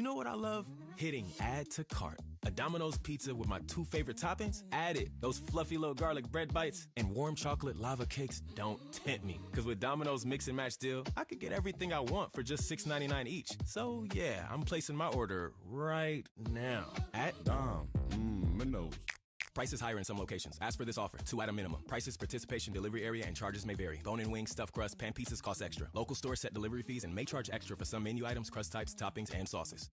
know what I love? Hitting add to cart. A Domino's pizza with my 2 favorite toppings? Add it. Those fluffy little garlic bread bites and warm chocolate lava cakes don't tempt me. Because with Domino's Mix and Match deal, I could get everything I want for just $6.99 each. So yeah, I'm placing my order right now at Domino's. Prices higher in some locations. Ask for this offer. 2-item minimum. Prices, participation, delivery area, and charges may vary. Bone-in wings, stuffed crust, pan pieces cost extra. Local stores set delivery fees and may charge extra for some menu items, crust types, toppings, and sauces.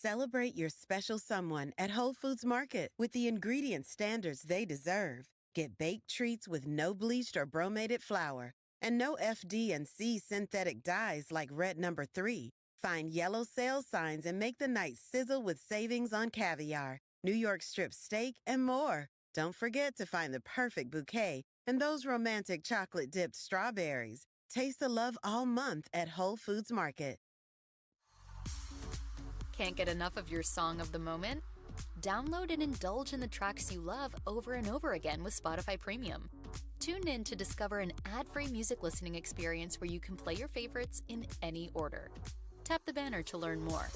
Celebrate your special someone at Whole Foods Market with the ingredient standards they deserve. Get baked treats with no bleached or bromated flour and no FD&C synthetic dyes like red number 3. Find yellow sale signs and make the night sizzle with savings on caviar, New York strip steak, and more. Don't forget to find the perfect bouquet and those romantic chocolate-dipped strawberries. Taste the love all month at Whole Foods Market. Can't get enough of your song of the moment? Download and indulge in the tracks you love over and over again with Spotify Premium. Tune in to discover an ad-free music listening experience where you can play your favorites in any order. Tap the banner to learn more.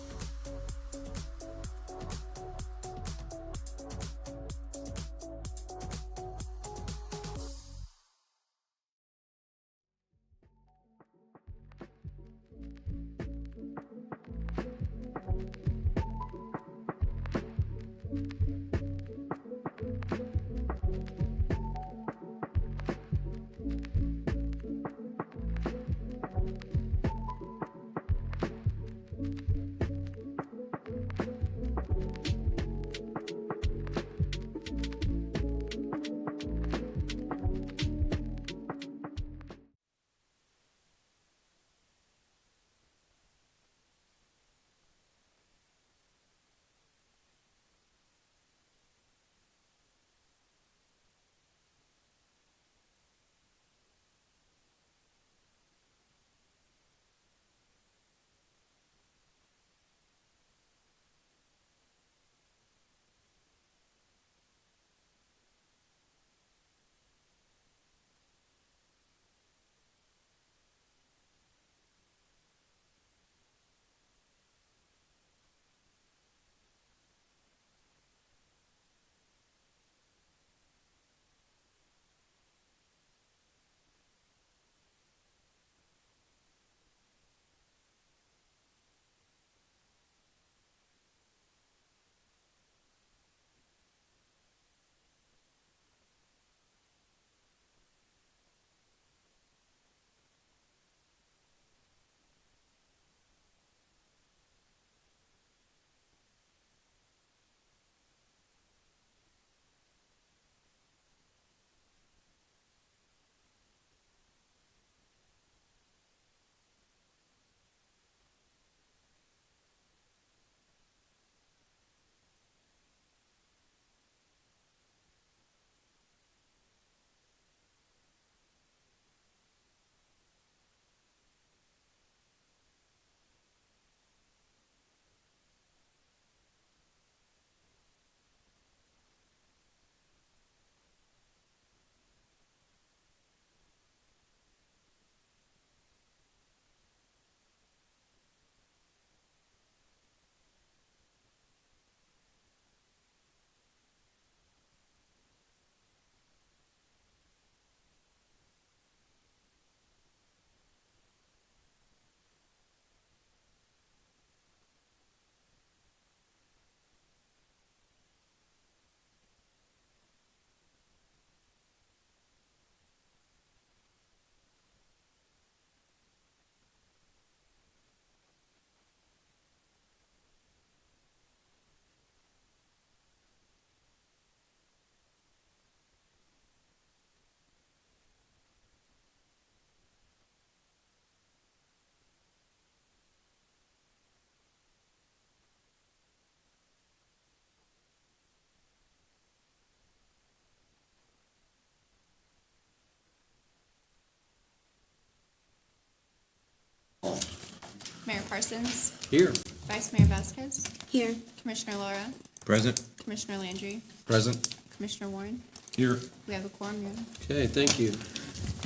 Mayor Parsons. Here. Vice Mayor Vasquez. Here. Commissioner Laura. Present. Commissioner Landry. Present. Commissioner Warren. Here. We have a quorum, Your Honor. Okay, thank you.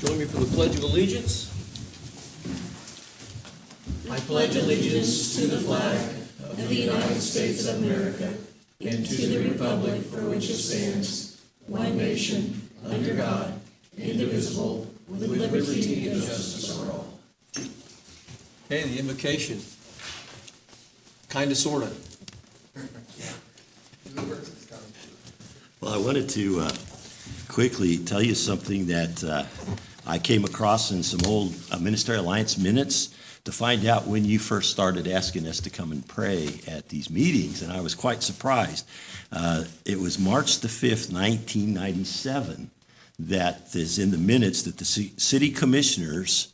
Join me for the Pledge of Allegiance. I pledge allegiance to the flag of the United States of America and to the republic for which it stands, one nation, under God, indivisible, with liberty and justice for all. Okay, the invocation. Kind of, sort of. Well, I wanted to quickly tell you something that I came across in some old Ministerial Alliance minutes to find out when you first started asking us to come and pray at these meetings, and I was quite surprised. It was March the 5th, 1997, that is in the minutes that the city commissioners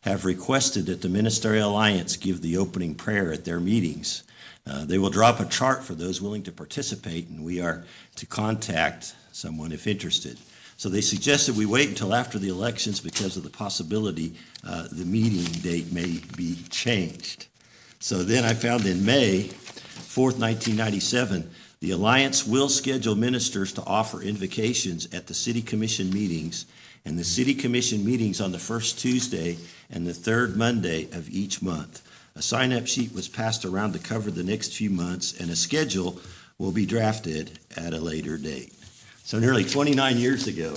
have requested that the Ministerial Alliance give the opening prayer at their meetings. They will drop a chart for those willing to participate, and we are to contact someone if interested. So they suggested we wait until after the elections because of the possibility the meeting date may be changed. So then I found in May 4th, 1997, the Alliance will schedule ministers to offer invocations at the City Commission meetings, and the City Commission meetings on the first Tuesday and the third Monday of each month. A sign-up sheet was passed around to cover the next few months, and a schedule will be drafted at a later date. So nearly 29 years ago,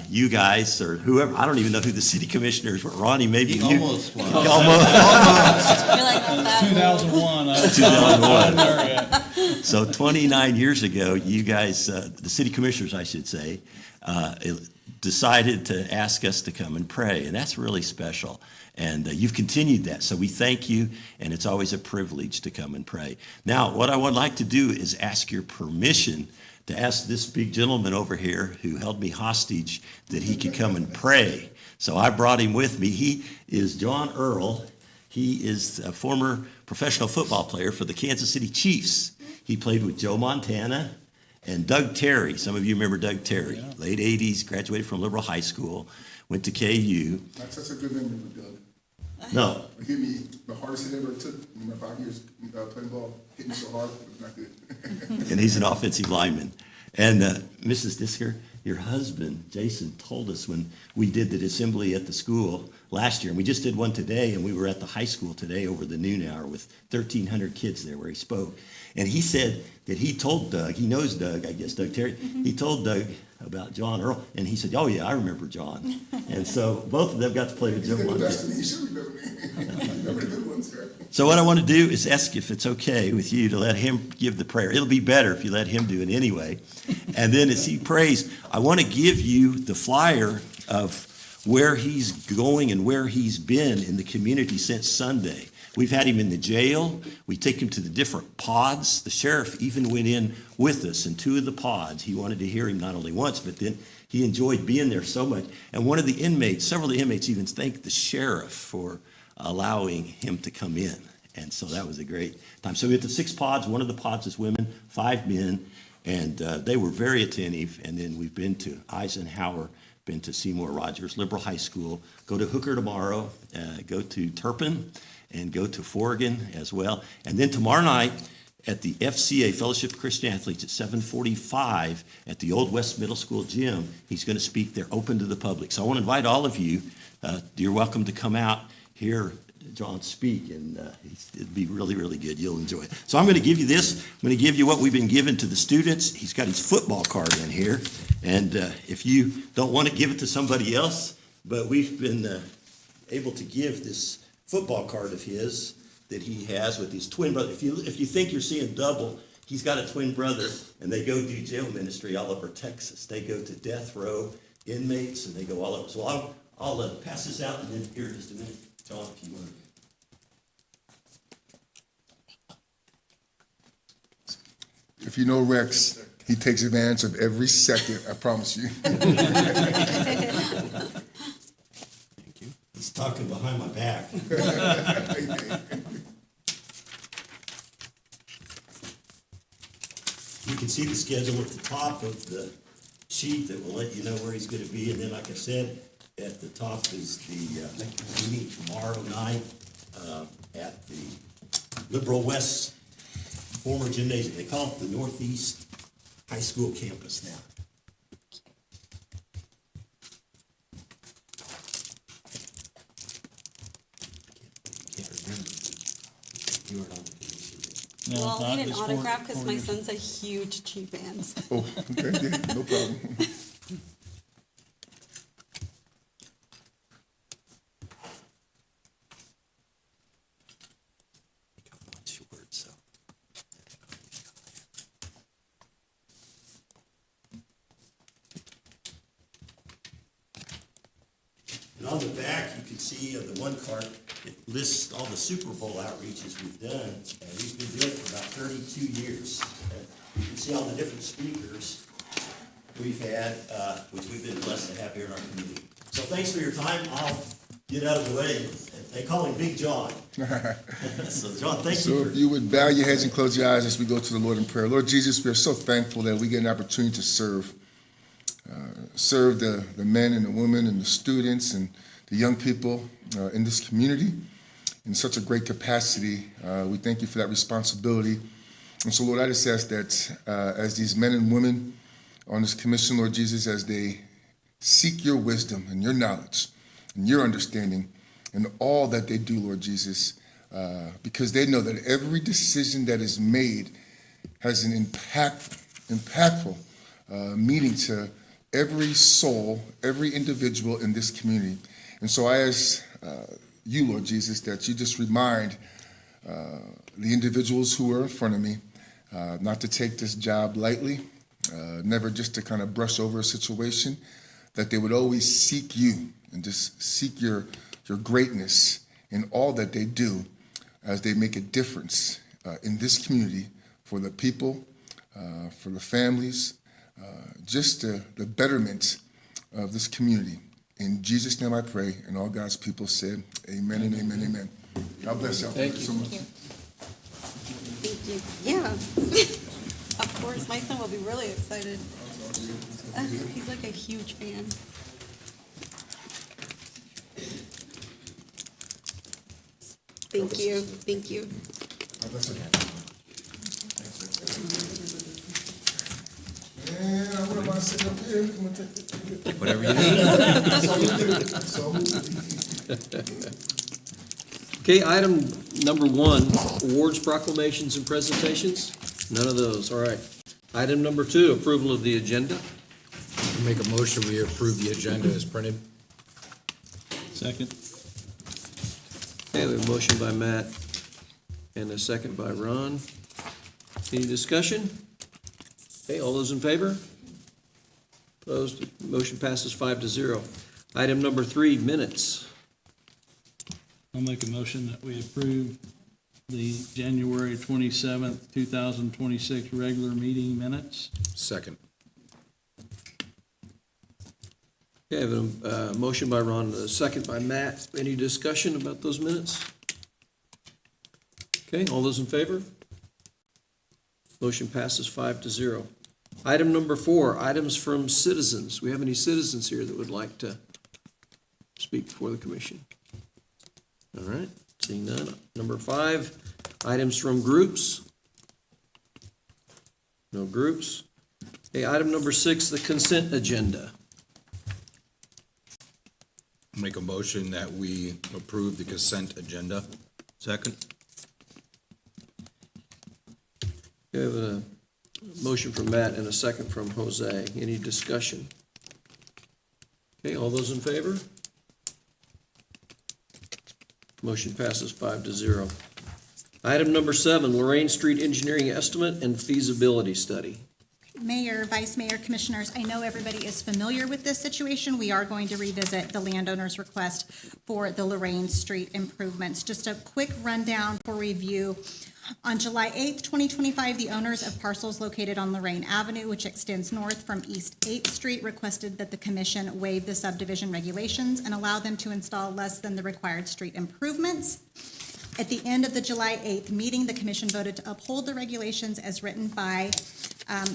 you guys, or whoever, I don't even know who the city commissioners were. Ronnie, maybe you. Almost was. Almost. You're like that. 2001. 2001. So 29 years ago, you guys, the city commissioners, I should say, decided to ask us to come and pray, and that's really special. And you've continued that, so we thank you, and it's always a privilege to come and pray. Now, what I would like to do is ask your permission to ask this big gentleman over here who held me hostage that he could come and pray. So I brought him with me. He is John Earl. He is a former professional football player for the Kansas City Chiefs. He played with Joe Montana and Doug Terry. Some of you remember Doug Terry. Yeah. Late 80s, graduated from Liberal High School, went to KU. That's such a good memory with Doug. No. He hit me the hardest hit ever took in my 5 years playing ball. Hit me so hard, it was not good. And he's an offensive lineman. And Mrs. Disker, your husband, Jason, told us when we did the assembly at the school last year, and we just did one today, and we were at the high school today over the noon hour with 1,300 kids there where he spoke. And he said that he told Doug, he knows Doug, I guess, Doug Terry, he told Doug about John Earl, and he said, oh yeah, I remember John. And so both of them got to play with Joe Montana. He should remember me. Remember the good ones, right? So what I want to do is ask if it's okay with you to let him give the prayer. It'll be better if you let him do it anyway. And then as he prays, I want to give you the flyer of where he's going and where he's been in the community since Sunday. We've had him in the jail. We take him to the different pods. The sheriff even went in with us in 2 of the pods. He wanted to hear him not only once, but then he enjoyed being there so much. And one of the inmates, several of the inmates even thanked the sheriff for allowing him to come in. And so that was a great time. So we had the 6 pods. One of the pods is women, 5 men, and they were very attentive. And then we've been to Eisenhower, been to Seymour Rogers, Liberal High School, go to Hooker tomorrow, go to Turpin, and go to Forgan as well. And then tomorrow night at the FCA, Fellowship of Christian Athletes, at 7:45 at the Old West Middle School gym, he's going to speak there, open to the public. So I want to invite all of you. You're welcome to come out, hear John speak, and it'd be really, really good. You'll enjoy it. So I'm going to give you this. I'm going to give you what we've been given to the students. He's got his football card in here. And if you don't want to give it to somebody else, but we've been able to give this football card of his that he has with his twin brother. If you think you're seeing double, he's got a twin brother, and they go do jail ministry all over Texas. They go to death row inmates, and they go all over. So I'll pass this out, and then here in just a minute, John, if you want to. If you know Rex, he takes advantage of every second, I promise you. He's talking behind my back. You can see the schedule at the top of the sheet that will let you know where he's going to be. And then, like I said, at the top is the meeting tomorrow night at the Liberal West former gymnasium. They call it the Northeast High School campus now. No, Well, it's I'll not. need an It's autograph because four my years. son's a huge Chief fan. Oh, okay, yeah, no problem. And on the back, you can see the one card it lists all the Super Bowl outreaches we've done, and we've been doing it for about 32 years. And you can see all the different speakers we've had, which we've been blessed to have here in our community. So thanks for your time. I'll get out of the way. They call him Big John. So John, thank you. So if you would bow your heads and close your eyes as we go to the Lord in prayer. Lord Jesus, we are so thankful that we get an opportunity to serve the men and the women and the students and the young people in this community in such a great capacity. We thank you for that responsibility. And so, Lord, I just ask that as these men and women on this commission, Lord Jesus, as they seek your wisdom and your knowledge and your understanding in all that they do, Lord Jesus, because they know that every decision that is made has an impactful meaning to every soul, every individual in this community. And so I ask you, Lord Jesus, that you just remind the individuals who are in front of me not to take this job lightly, never just to kind of brush over a situation, that they would always seek you and just seek your greatness in all that they do as they make a difference in this community for the people, for the families, just the betterment of this community. In Jesus' name I pray, and all God's people said, amen and amen, amen. God bless y'all. Thank you so much. Thank you. Yeah. Of course, my son will be really excited. He's like a huge fan. Thank you. Thank you. God bless you. And I wouldn't mind sitting up here. I'm gonna take it. Whatever you need. Okay, item number 1, awards, proclamations, and presentations. None of those, all right. Item number 2, approval of the agenda. Make a motion, we approve the agenda as printed. Second. Okay, we have a motion by Matt and a second by Ron. Any discussion? Okay, all those in favor? Opposed? Motion passes 5-0. Item number 3, minutes. I'll make a motion that we approve the January 27th, 2026 regular meeting minutes. Second. Okay, I have a motion by Ron, and a second by Matt. Any discussion about those minutes? Okay, all those in favor? Motion passes 5-0. Item number 4, items from citizens. We have any citizens here that would like to speak before the commission? All right, seeing none. Number 5, items from groups. No groups. Okay, item number 6, the consent agenda. Make a motion that we approve the consent agenda. Second. We have a motion from Matt and a second from Jose. Any discussion? Okay, all those in favor? Motion passes 5-0. Item number 7, Lorraine Street Engineering Estimate and Feasibility Study. Mayor, Vice Mayor, Commissioners, I know everybody is familiar with this situation. We are going to revisit the landowner's request for the Lorraine Street improvements. Just a quick rundown for review. On July 8th, 2025, the owners of parcels located on Lorraine Avenue, which extends north from East 8th Street, requested that the commission waive the subdivision regulations and allow them to install less than the required street improvements. At the end of the July 8th meeting, the commission voted to uphold the regulations as written by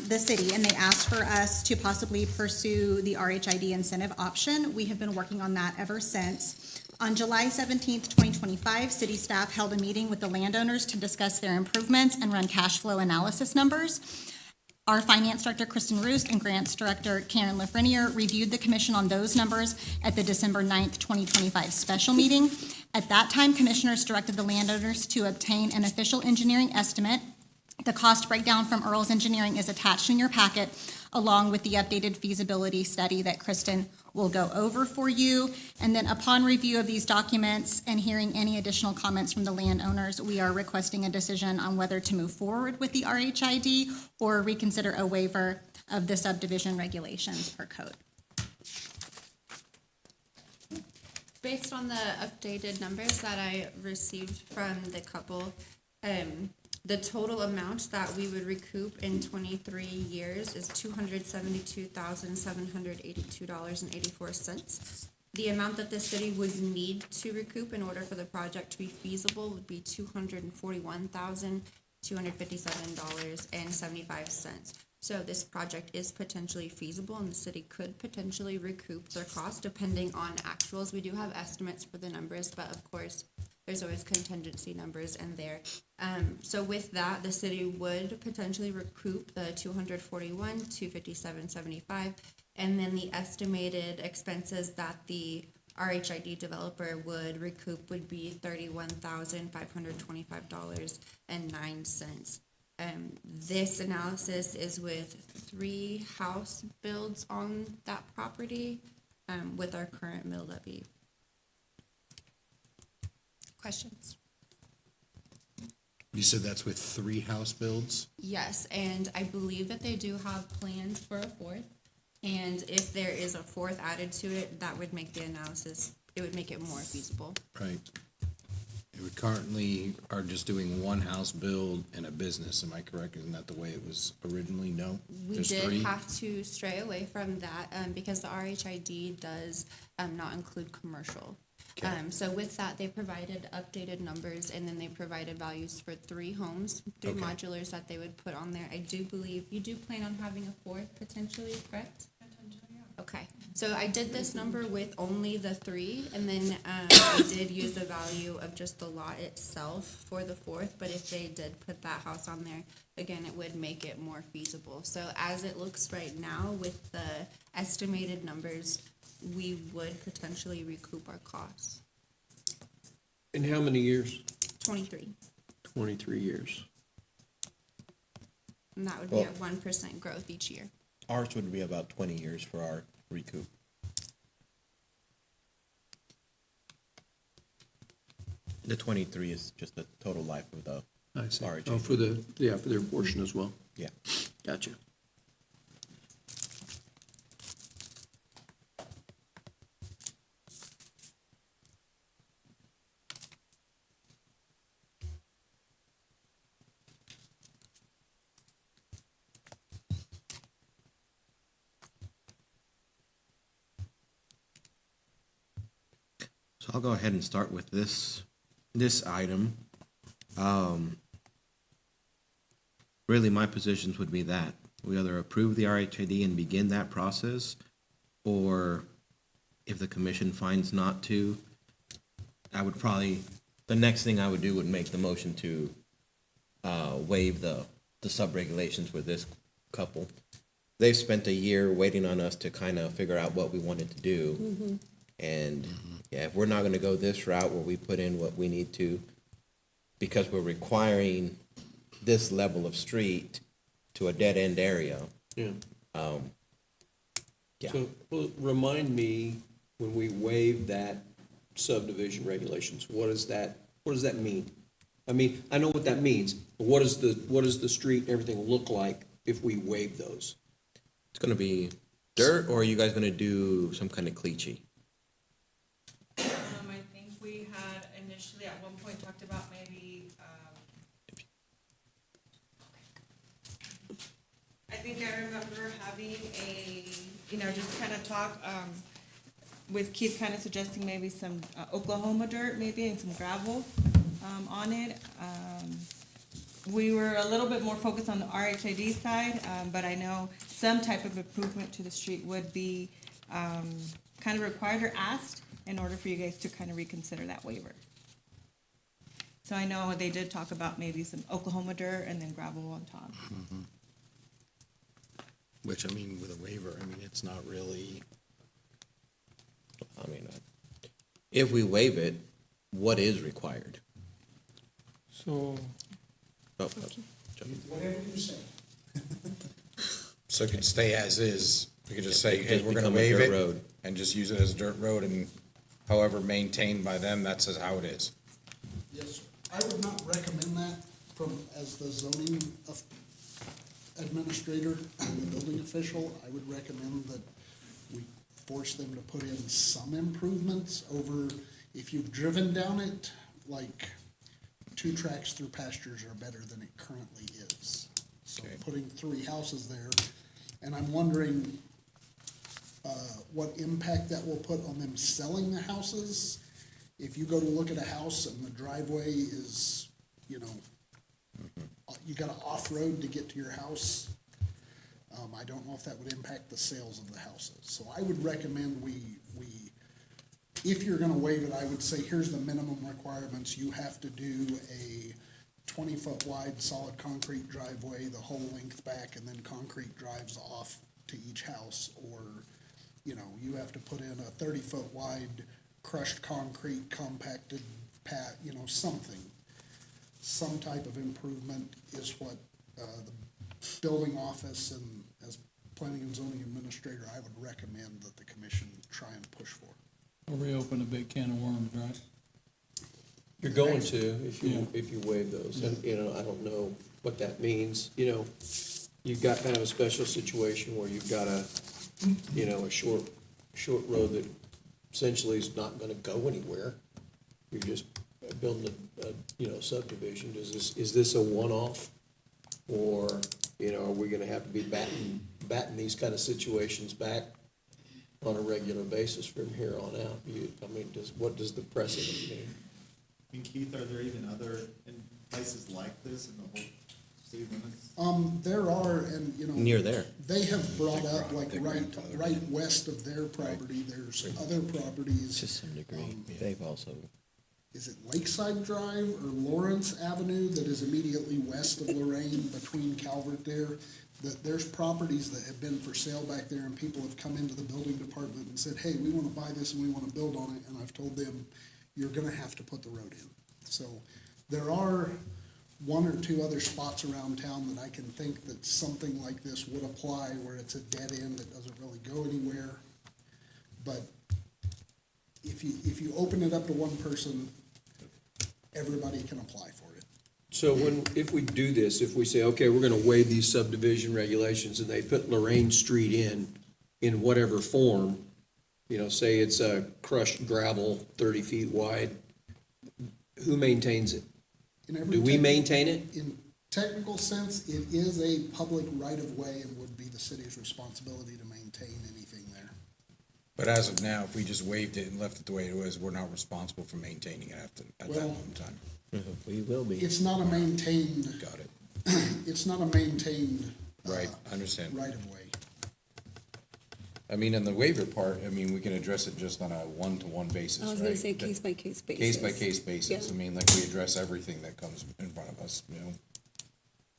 the city, and they asked for us to possibly pursue the RHID incentive option. We have been working on that ever since. On July 17th, 2025, city staff held a meeting with the landowners to discuss their improvements and run cash flow analysis numbers. Our finance director, Kristen Roost, and grants director, Karen Lafreniere, reviewed the commission on those numbers at the December 9th, 2025 special meeting. At that time, commissioners directed the landowners to obtain an official engineering estimate. The cost breakdown from Earls Engineering is attached in your packet, along with the updated feasibility study that Kristen will go over for you. And then upon review of these documents and hearing any additional comments from the landowners, we are requesting a decision on whether to move forward with the RHID or reconsider a waiver of the subdivision regulations per code. based on the updated numbers that I received from the couple, the total amount that we would recoup in 23 years is $272,782.84. The amount that the city would need to recoup in order for the project to be feasible would be $241,257.75. So this project is potentially feasible, and the city could potentially recoup their cost depending on actuals. We do have estimates for the numbers, but of course, there's always contingency numbers in there. So with that, the city would potentially recoup the $241,257.75, and then the estimated expenses that the RHID developer would recoup would be $31,525.09. This analysis is with 3 house builds on that property, with our current mill levy. Questions? You said that's with 3 house builds? Yes, and I believe that they do have plans for a 4th. And if there is a 4th added to it, that would make the analysis, it would make it more feasible. Right. We currently are just doing 1 house build and a business, am I correct? Isn't that the way it was originally? No? We There's did 3? have to stray away from that, because the RHID does, not include commercial. Okay. So with that, they provided updated numbers, and then they provided values for 3 homes, 3 Okay. modulars that they would put on there. I do believe, you do plan on having a 4th potentially, correct? Okay, so I did this number with only the 3, and then I did use the value of just the lot itself for the 4th, but if they did put that house on there, again, it would make it more feasible. So as it looks right now, with the estimated numbers, we would potentially recoup our costs. In how many years? 23, 23 years. and that would be at 1% growth each year. Ours would be about 20 years for our recoup. The 23 is just the total life of the I see. RHID. Oh, for their portion as well. Yeah. Gotcha. So I'll go ahead and start with this item. Really, my positions would be that we either approve the RHID and begin that process, or if the commission finds not to, I would probably, the next thing I would do would make the motion to waive the sub-regulations with this couple. They've spent a year waiting on us to kind of figure out what we wanted to do. And yeah, if we're not gonna go this route where we put in what we need to, because we're requiring this level of street to a dead-end area. Yeah. Yeah. So, well, remind me, when we waive that subdivision regulations, what does that mean? I mean, I know what that means, but what does the street and everything look like if we waive those? It's gonna be dirt, or are you guys gonna do some kind of cleachy? I think we had initially at one point talked about maybe, I think I remember having just kind of talk, with Keith kind of suggesting maybe some Oklahoma dirt maybe and some gravel, on it. We were a little bit more focused on the RHID side, but I know some type of improvement to the street would be, kind of required or asked in order for you guys to kind of reconsider that waiver. So I know they did talk about maybe some Oklahoma dirt and then gravel on top. Which, I mean, with a waiver, I mean, it's not really, I mean, if we waive it, what is required? So. Oh, Whatever you say. so it could stay as is. We could just say, It hey, could we're gonna become a waive dirt it road. and just use it as a dirt road, and however maintained by them, that's just how it is. Yes, sir. I would not recommend that as the zoning administrator and the building official. I would recommend that we force them to put in some improvements over, if you've driven down it, like 2 tracks through pastures are better than it currently is. So putting 3 houses there, and I'm wondering what impact that will put on them selling the houses. If you go to look at a house and the driveway is, you gotta off-road to get to your house, I don't know if that would impact the sales of the houses. So I would recommend if you're gonna waive it, I would say, here's the minimum requirements. You have to do a 20-foot wide solid concrete driveway, the whole length back, and then concrete drives off to each house. Or, you have to put in a 30-foot wide crushed concrete compacted something. Some type of improvement is what the building office and as planning and zoning administrator, I would recommend that the commission try and push for. Or reopen a big can of worms, right? You're going to, if you waive those, and, I don't know what that means, you've got kind of a special situation where you've got a short road that essentially is not gonna go anywhere. You're just building a subdivision. Is this a one-off? Or, are we gonna have to be batting these kind of situations back on a regular basis from here on out? What does the precedent mean? And Keith, are there even other places like this in the whole city limits? There are, and, Near there. they have brought up, like, right west of their property, there's other properties. To some degree, they've also. Is it Lakeside Drive or Lawrence Avenue that is immediately west of Lorraine between Calvert there? That there's properties that have been for sale back there, and people have come into the building department and said, hey, we wanna buy this and we wanna build on it, and I've told them, you're gonna have to put the road in. So there are 1 or 2 other spots around town that I can think that something like this would apply, where it's a dead end that doesn't really go anywhere. But if you open it up to one person, everybody can apply for it. So if we do this, if we say, okay, we're gonna waive these subdivision regulations, and they put Lorraine Street in whatever form, say it's a crushed gravel 30 feet wide, who maintains it? Do we maintain it? In technical sense, it is a public right-of-way and would be the city's responsibility to maintain anything there. But as of now, if we just waived it and left it the way it was, we're not responsible for maintaining it at that Well, moment in time. We will be. It's not a maintained, Got it. it's not a maintained Right, I understand. right-of-way. I mean, in the waiver part, we can address it just on a one-to-one basis, I right? was gonna say case-by-case basis. Case-by-case basis. Yeah. Like we address everything that comes in front of us,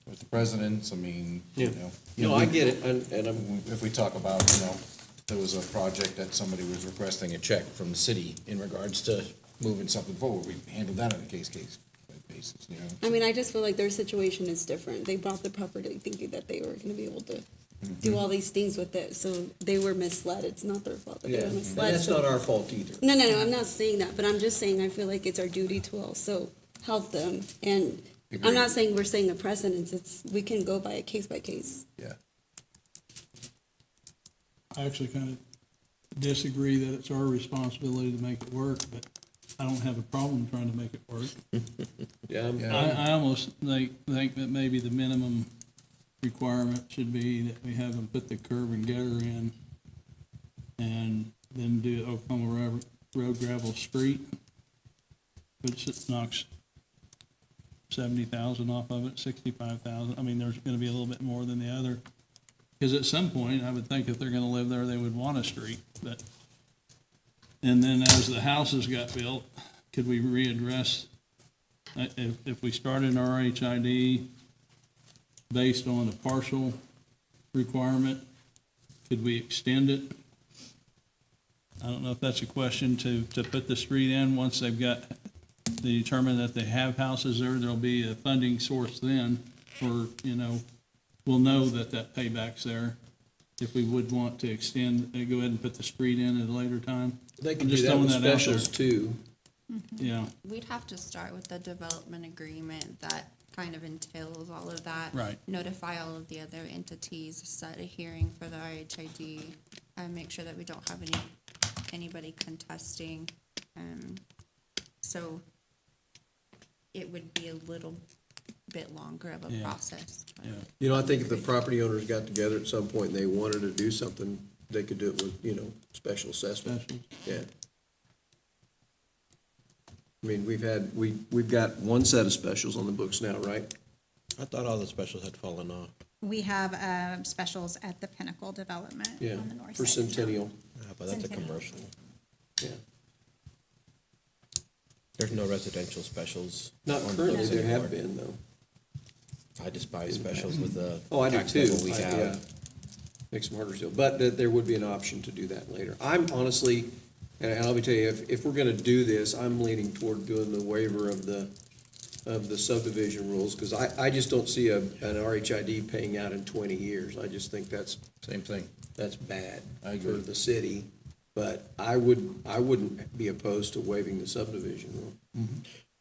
With the presidents, No, I get it, and I'm, if we talk about, there was a project that somebody was requesting a check from the city in regards to moving something forward, we handled that on a case-by-case basis, I just feel like their situation is different. They bought the property thinking that they were gonna be able to do all these things with it, so they were misled. It's not their fault that they were and misled. that's not our fault either. No, I'm not saying that, but I'm just saying I feel like it's our duty to also help them. And I'm not saying we're saying a precedence, we can go by a case by case. Yeah. I actually kind of disagree that it's our responsibility to make it work, but I don't have a problem trying to make it work. Yeah, I almost think that maybe the minimum requirement should be that we have them put the curb and gutter in and then do Oklahoma Road gravel street, which knocks 70,000 off of it, 65,000. There's gonna be a little bit more than the other. Because at some point, I would think if they're gonna live there, they would want a street, but. And then as the houses got built, could we readdress, if we started an RHID based on a partial requirement, could we extend it? I don't know if that's a question to put the street in once they determine that they have houses there, there'll be a funding source then, or, we'll know that payback's there. If we would want to extend, go ahead and put the street in at a later time. They can I'm do just that throwing with that out there. specials too. Yeah, We'd have to start with the development agreement that kind of entails all of that. Right. Notify all of the other entities, set a hearing for the RHID, make sure that we don't have anybody contesting. So it would be a little bit longer of a Yeah. process. Yeah. You know, I think if the property owners got together at some point and they wanted to do something, they could do it with, you know, special assessment. Specials. Yeah. I mean, we've got one set of specials on the books now, right? I thought all the specials had fallen off. We have specials at the Pinnacle Development Yeah, on the north for side. of town. Centennial. Yeah, but that's a Centennial. commercial. Yeah. There's no residential specials. Not on currently, books there have anymore. been though. I despise specials with the Oh, I do tax too. level we Yeah. have. Makes them harder to do, but there would be an option to do that later. I'm honestly, and let me tell you, if we're gonna do this, I'm leaning toward doing the waiver of the subdivision rules, because I just don't see an RHID paying out in 20 years. I just think that's. Same thing. That's bad I for agree. the city, but I wouldn't be opposed to waiving the subdivision rule.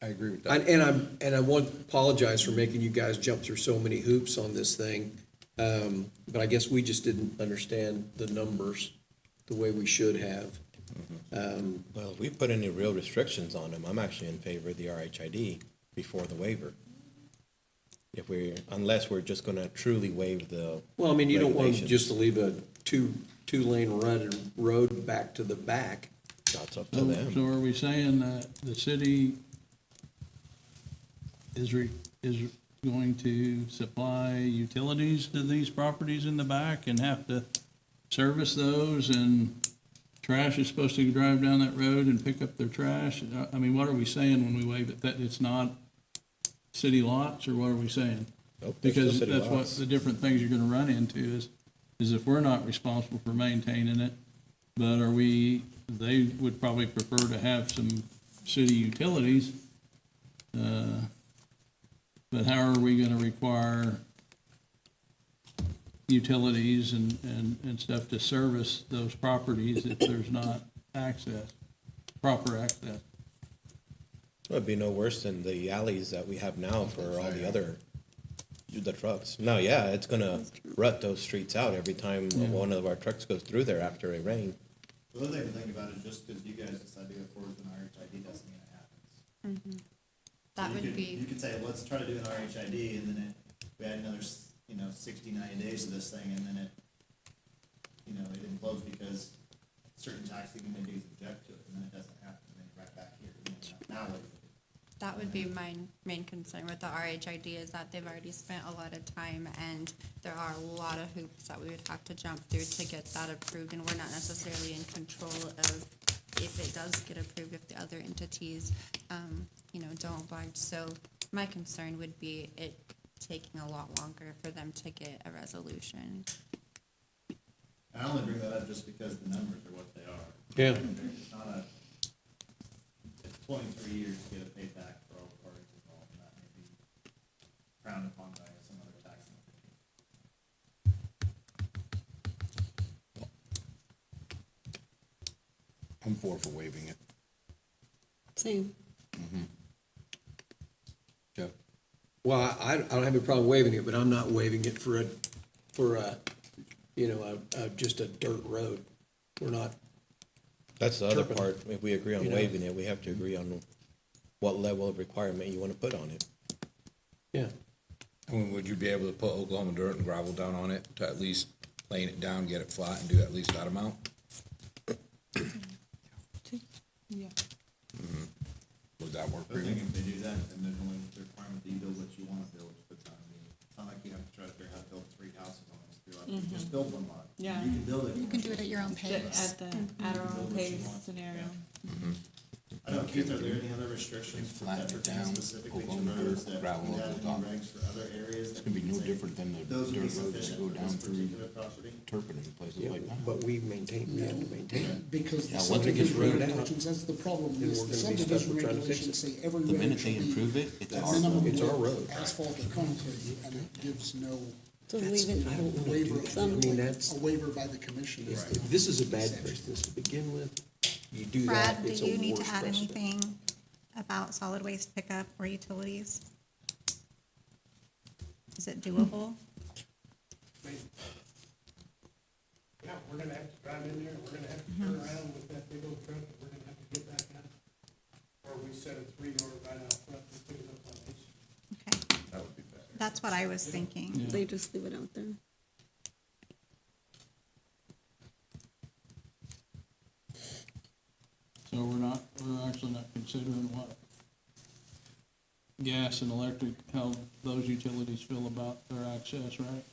I agree with that. And I want to apologize for making you guys jump through so many hoops on this thing. But I guess we just didn't understand the numbers the way we should have. Well, if we put any real restrictions on them, I'm actually in favor of the RHID before the waiver. Unless we're just gonna truly waive the Well, I mean, you don't want regulations. just to leave a two-lane road back to the back. That's up to So them. are we saying that the city is going to supply utilities to these properties in the back and have to service those, and trash is supposed to drive down that road and pick up their trash? I mean, what are we saying when we waive it, that it's not city lots, or what are we saying? Nope, they're still Because city that's what lots. the different things you're gonna run into is if we're not responsible for maintaining it, but they would probably prefer to have some city utilities. But how are we gonna require utilities and stuff to service those properties if there's not proper access? It'd be no worse than the alleys that we have now for all the trucks. No, yeah, it's gonna rut those streets out every time one of our trucks goes through there after a rain. The other thing to think about is just because you guys decide to go forward with an RHID doesn't mean it happens. That You would could- be, You could say, let's try to do an RHID, and then we had another, 60, 90 days of this thing, and then it implodes because certain taxing committees object to it, and then it doesn't happen, and then you're right back here. Now what do you do? that would be my main concern with the RHID, is that they've already spent a lot of time, and there are a lot of hoops that we would have to jump through to get that approved, and we're not necessarily in control of if it does get approved, if the other entities, don't oblige. So my concern would be it taking a lot longer for them to get a resolution. And I only bring that up just because the numbers are what they are. Yeah. It's not it's 23 years to get it paid back for all the parties involved, and that may be frowned upon by some other taxing officials. I'm for waiving it. Same. Jeff? Well, I don't have a problem waiving it, but I'm not waiving it for just a dirt road. We're not. That's the other Turpin'. part. If we agree on You know. waiving it, we have to agree on what level of requirement you wanna put on it. Yeah. And would you be able to put Oklahoma dirt and gravel down on it to at least laying it down, get it flat, and do at least that amount? Yeah. Would that work for I think you? if they do that, then there's only the requirement that you build what you wanna build, but it's not like you have to try to figure out how to build 3 houses on this 3 lots. You just build one lot. Yeah. You can build it. You can do it at your own pace. At our own pace scenario. I don't, Keith, are there any other restrictions that pertain specifically to roads that we have any regs for other areas? It's gonna be no different than the Those would be dirt roads that sufficient go for down this through particular property? Turpin and places Yeah, like that. but we have to maintain it. Because the Now, once it gets subdivision rooted out, regulations, that's the problem, then is we're the gonna be stuck subdivision with trying to fix regulations it. say every The road minute should they be improve it, it's at our minimum road. It's our width, road. asphalt or concrete, and it gives no. So that's leave it. a I don't wanna waiver- do that. I mean, that's- A waiver by the commission is the. If this is a bad precedent to begin with, you do Brad, that, do it's a you need to worse add precedent. anything about solid waste pickup or utilities? Is it doable? Yeah, we're we're gonna have to drive in there, we're gonna have to turn around with that big old truck, and we're gonna have to get back out. Or we set a 3-yard right out front and pick it up on H. Okay, That would be better. that's what I was thinking. Yeah. They just leave it out there. So we're actually not considering what gas and electric, how those utilities feel about their access, right?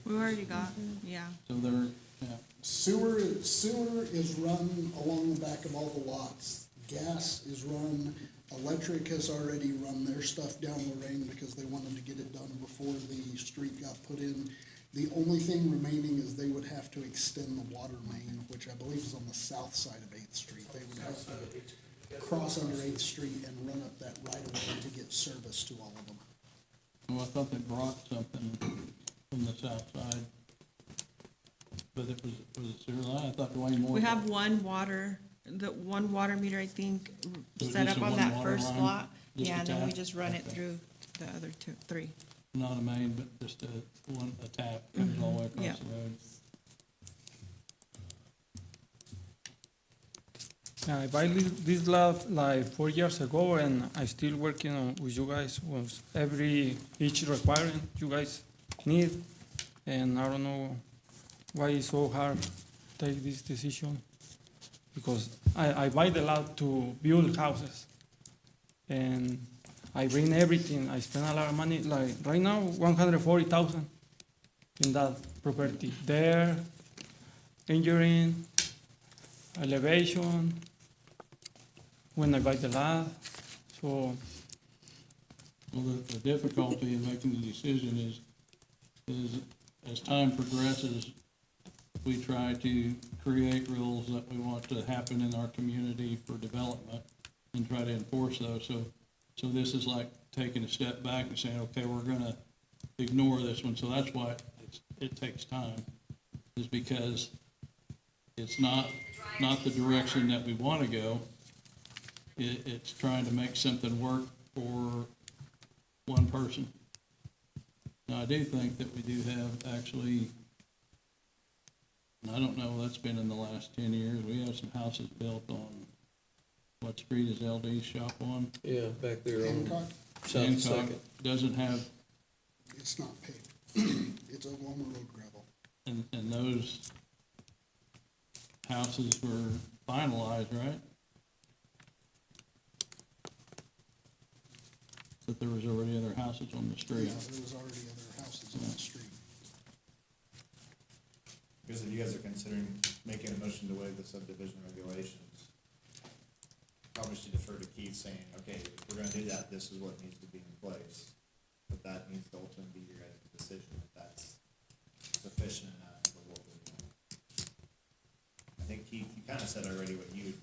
We already got, yeah. So they're, yeah, Sewer is run along the back of all the lots. Gas is run, electric has already run their stuff down Lorraine because they wanted to get it done before the street got put in. The only thing remaining is they would have to extend the water main, which I believe is on the south side of 8th Street. They would have to cross under 8th Street and run up that right of way to get service to all of them. well, I thought they brought something from the south side. But it was a sewer line, I thought Dwayne Moore. We have one water meter, I think, So set just up a on one that water first line? lot. Just Yeah, a and then we tap? just run it Okay. through the other three. Not a main, but just a tap comes all the way Yeah. across the road. I buy this lot like 4 years ago, and I still working on with you guys. Was each requirement you guys need, and I don't know why it's so hard to take this decision. Because I buy the lot to build houses, and I bring everything. I spend a lot of money. Like right now, 140,000 in that property. There, engineering, elevation. When I buy the lot, so Well, the difficulty in making the decision is as time progresses, we try to create rules that we want to happen in our community for development and try to enforce those. So this is like taking a step back and saying, okay, we're gonna ignore this one. So that's why it takes time, is because it's not the direction that we wanna go. It's trying to make something work for one person. Now, I do think that we do have actually, and I don't know, that's been in the last 10 years, we have some houses built on, what street is LD's shop on? Yeah, back there on Hancock, South Hancock. Second. Doesn't have, it's not paved. It's Oklahoma Road gravel. and those houses were finalized, right? That there was already other houses on the street. Yeah, there was already other houses on the street. Because if you guys are considering making a motion to waive the subdivision regulations, probably should defer to Keith saying, okay, if we're gonna do that, this is what needs to be in place. But that needs to ultimately be your guys' decision, if that's sufficient enough for what we're doing. I think Keith, you kinda said already what you're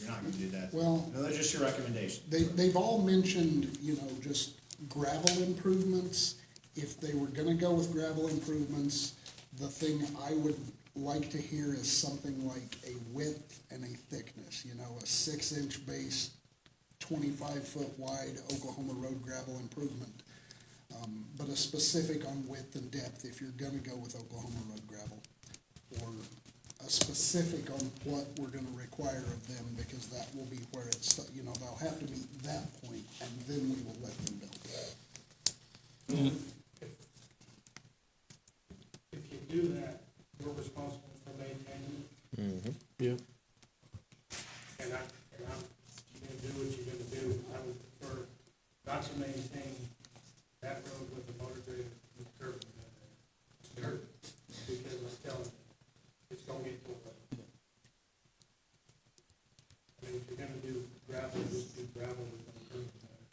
not gonna do that. Well, No, that's just your recommendation. They've all mentioned, just gravel improvements. If they were gonna go with gravel improvements, the thing I would like to hear is something like a width and a thickness, a 6-inch base, 25-foot wide Oklahoma Road gravel improvement. But a specific on width and depth if you're gonna go with Oklahoma Road gravel. Or a specific on what we're gonna require of them, because that will be where it's, they'll have to meet that point, and then we will let them build. If you do that, we're responsible for maintaining it. Mm-hmm. Yeah. And you're gonna do what you're gonna do. I would prefer not to maintain that road with the motor grader with curb and dirt, because I'm telling you, it's gonna get tore up. I mean, if you're gonna do gravel, just do gravel with the curb and gutter.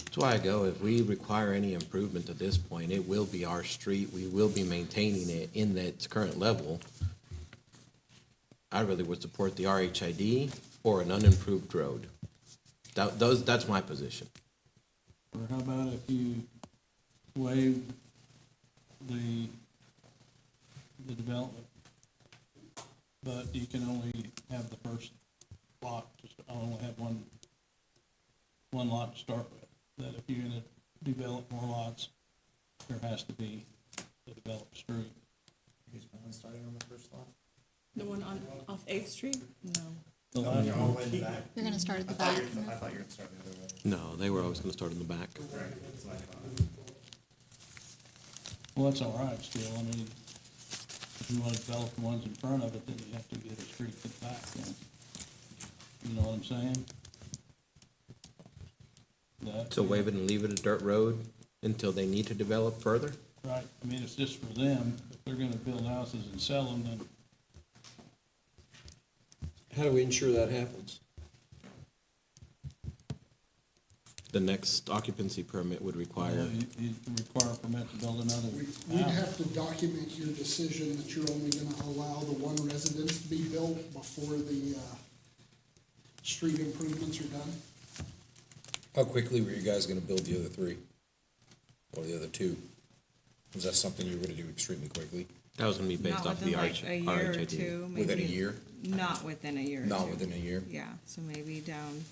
That's why I go, if we require any improvement at this point, it will be our street, we will be maintaining it in its current level. I really would support the RHID or an unimproved road. That's my position. Or how about if you waive the development, but you can only have the first lot, just only have one lot to start with, that if you're gonna develop more lots, there has to be the developed street. Who's planning starting on the first lot? The one on, off Eighth Street? No. The No, last you're all the way in the back. You're gonna start at the I thought back. you were- I thought you were gonna start the other way. No, they were always gonna start in the back. Right, that's what I thought. Well, that's all right still, I mean, if you wanna develop the ones in front of it, then you have to get a street to the back, then. You know what I'm saying? That- So waive it and leave it a dirt road until they need to develop further? Right, I mean, it's just for them, if they're gonna build houses and sell them, then How do we ensure that happens? The next occupancy permit would require, you require a permit to build another We'd house. have to document your decision that you're only gonna allow the one residence to be built before the, street improvements are done. How quickly were you guys gonna build the other three? Or the other two? Was that something you were gonna do extremely quickly? that was gonna be based Not off the within like a year or RHID. two, Within a maybe. year? Not within a year or two. Not within a year? Yeah, so maybe down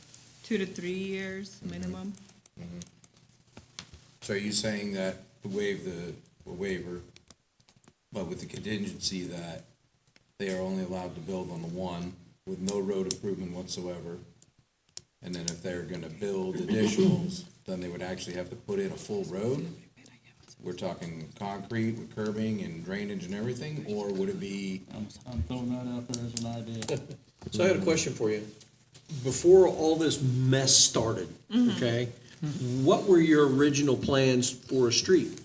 2 to 3 years minimum. So are you saying that waive the waiver, but with the contingency that they are only allowed to build on the one with no road improvement whatsoever? And then if they're gonna build additionals, then they would actually have to put in a full road? We're talking concrete with curbing and drainage and everything, or would it be? I'm throwing that out there as an idea. So I had a question for you. Before all this mess started, okay, what were your original plans for a street?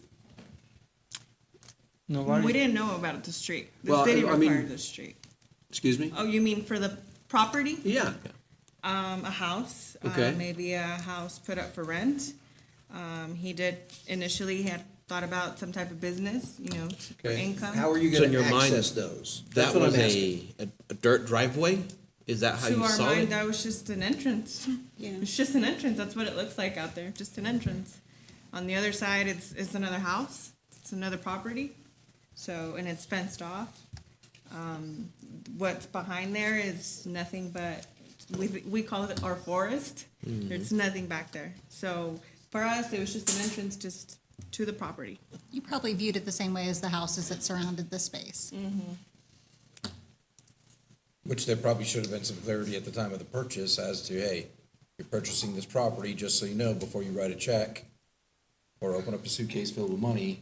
Nobody. We didn't know about the street. The Well, city I mean- required the street. Excuse me? Oh, you mean for the property? Yeah. A house, Okay. maybe a house put up for rent. He did, initially he had thought about some type of business, you know, for Okay. income. How are you So in gonna your mind, access those? That That's what was I'm asking. a dirt driveway? Is that how To you our saw mind, it? that was just an entrance. Yeah. It's just an entrance. That's what it looks like out there, just an entrance. On the other side, it's another house. It's another property. So, and it's fenced off. What's behind there is nothing but, we call it our forest. There's nothing back there. So for us, it was just an entrance just to the property. You probably viewed it the same way as the houses that surrounded the space. Which there probably should have been some clarity at the time of the purchase as to, hey, you're purchasing this property, just so you know, before you write a check or open up a suitcase filled with money,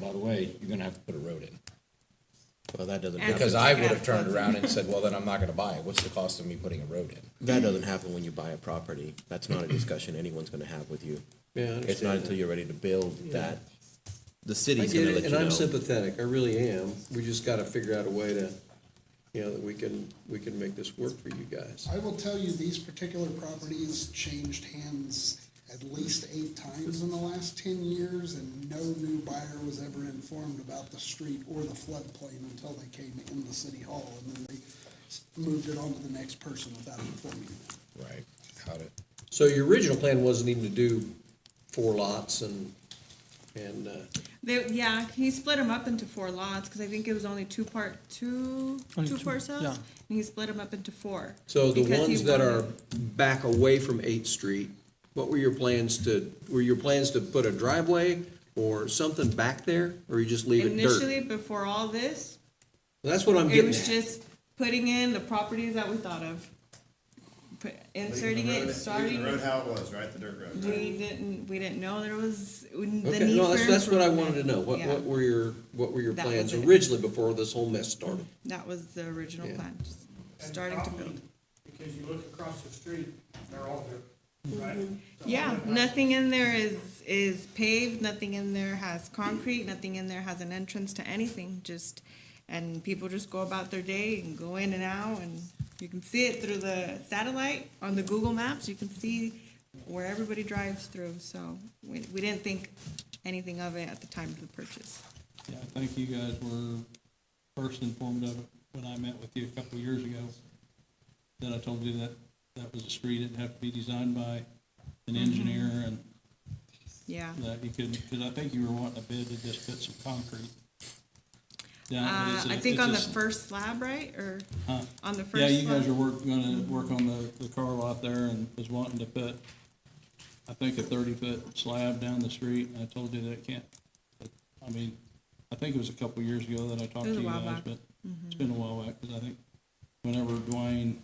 by the way, you're gonna have to put a road in. Well, that doesn't And- happen. Because I would have turned around and said, well, then I'm not gonna buy it. What's the cost of me putting a road in? That doesn't happen when you buy a property. That's not a discussion anyone's gonna have with you. Yeah, I It's not understand until that. you're ready to build that the I city's get gonna it, let and you I'm know. sympathetic, I really am. We just gotta figure out a way to, you know, that we can make this work for you guys. I will tell you, these particular properties changed hands at least 8 times in the last 10 years, and no new buyer was ever informed about the street or the floodplain until they came in the city hall, and then they moved it on to the next person without informing them. Right, got it. So your original plan wasn't even to do 4 lots and, Yeah, he split them up into 4 lots, because I think it was only two Only two two, parcels. yeah. And he split them up into 4. so the because he ones that are wanted- back away from 8th Street, what were your plans to put a driveway or something back there, or you just leave it dirt? Initially, before all this, That's what I'm it getting was at. just putting in the properties that we thought of. Inserting Leaving the it, road- starting. leaving the road how it was, right, the dirt road. We didn't know there was the need Okay, no, for that's what I improvement. wanted to know. What Yeah. were your That plans was it. originally before this whole mess started? That was the original Yeah. plan, just And starting to probably build. Because you look across the street, they're all dirt, right? So Yeah, all the nothing in there is paved, nothing in there has concrete, nothing in there has an entrance to anything, just, and people just go about their day and go in and out, and you can see it through the satellite on the Google Maps, you can see where everybody drives through, so we didn't think anything of it at the time of the purchase. Yeah, I think you guys were first informed of it when I met with you a couple of years ago. Then I told you that that was a street, it'd have to be designed by an engineer, and Yeah. that you couldn't, because I think you were wanting a bid to just put some concrete down. but it's a- I think it's on a the s- first slab, right, or Huh? on the first Yeah, you guys slab? are gonna work on the car lot there, and was wanting to put, I think, a 30-foot slab down the street, and I told you that it can't, I mean, I think it was a couple years ago that I talked It was to a you while guys, back. but it's been a while back, because I think whenever Dwayne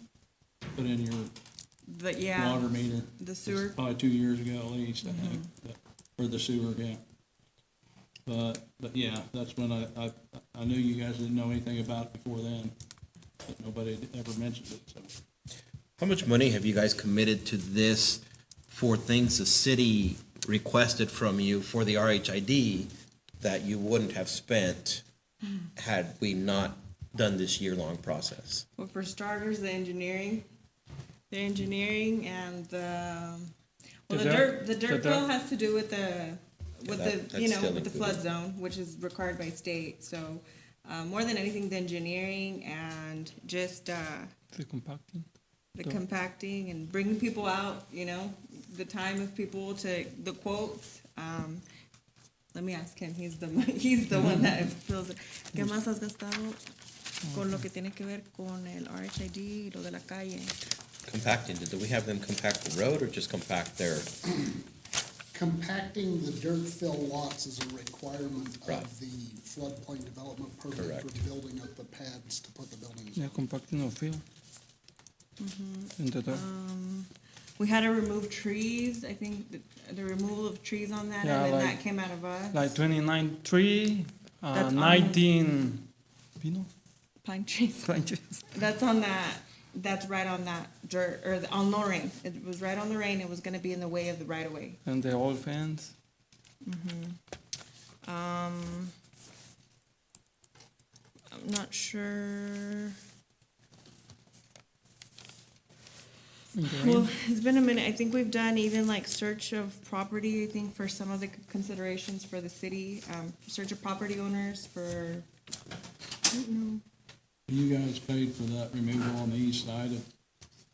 put in your Yeah, water meter. the sewer. It's probably 2 years ago at least, I think, or the sewer, yeah. But yeah, that's when I knew you guys didn't know anything about it before then, but nobody had ever mentioned it, so. How much money have you guys committed to this for things the city requested from you for the RHID that you wouldn't have spent had we not done this year-long process? Well, for starters, the engineering and the dirt fill has to do with that's the still with the flood included. zone, which is required by state. So, more than anything, the engineering and just The compacting. the compacting and bringing people out, the time of people to the quotes. Let me ask him. He's the one that feels it. ¿Qué más has gastado con lo que tiene que ver con el RHID y lo de la calle? Compacting, did we have them compact the road or just compact their, Compacting the dirt fill lots is a requirement Right. of the floodplain development permit Correct. for building up the pads to put the buildings Yeah, on. compacting of field. In the dirt. We had to remove trees. I think the removal of trees on that, Yeah, and then like- that came out of us. Like 29 tree, That's on- 19, Pine trees. pine trees. That's on that. That's right on that dirt on Lorraine. It was right on Lorraine. It was going to be in the way of the right of way. And the old fence. I'm not sure. Well, it's been a minute. I think we've done even like search of property, I think for some of the considerations for the city, search of property owners for, I don't know. You guys paid for that removal on the east side of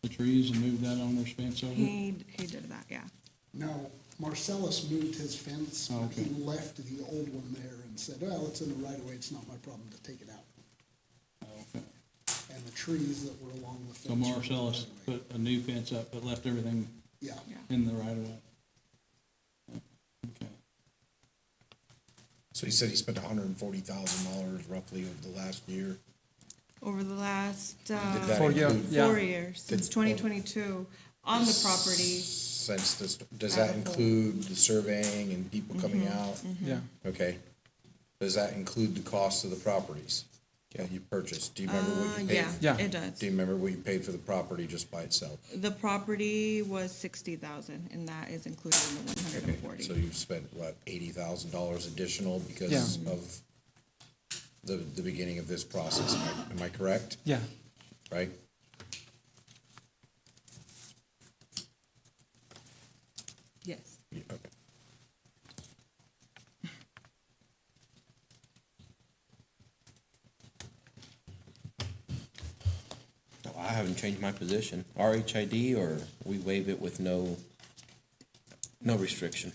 the trees and moved that owner's fence over? He did that, yeah. No, Marcellus moved his fence, Oh, but he okay. left the old one there and said, well, it's in the right of way, it's not my problem to take it out. Oh, okay. And the trees that were along the fence. So were in the Marcellus right of way. put a new fence up, but left everything Yeah. in the right of way? Okay. So he said he spent $140,000 roughly over the last year. Over the last, Did that 4 years, include- yeah. 4 years, since 2022, on the property. Since this, does As that a whole. include the surveying and people coming out? Yeah. Okay. Does that include the cost of the properties that you purchased? Do you remember what you paid? Yeah, Yeah. it does. Do you remember what you paid for the property just by itself? The property was 60,000, and that is included in the Okay, 140. so you spent, what, $80,000 additional because Yeah. of the beginning of this process? Am I correct? Yeah. Right? Yes. Yeah, okay. no, I haven't changed my position. RHID or we waive it with no restriction.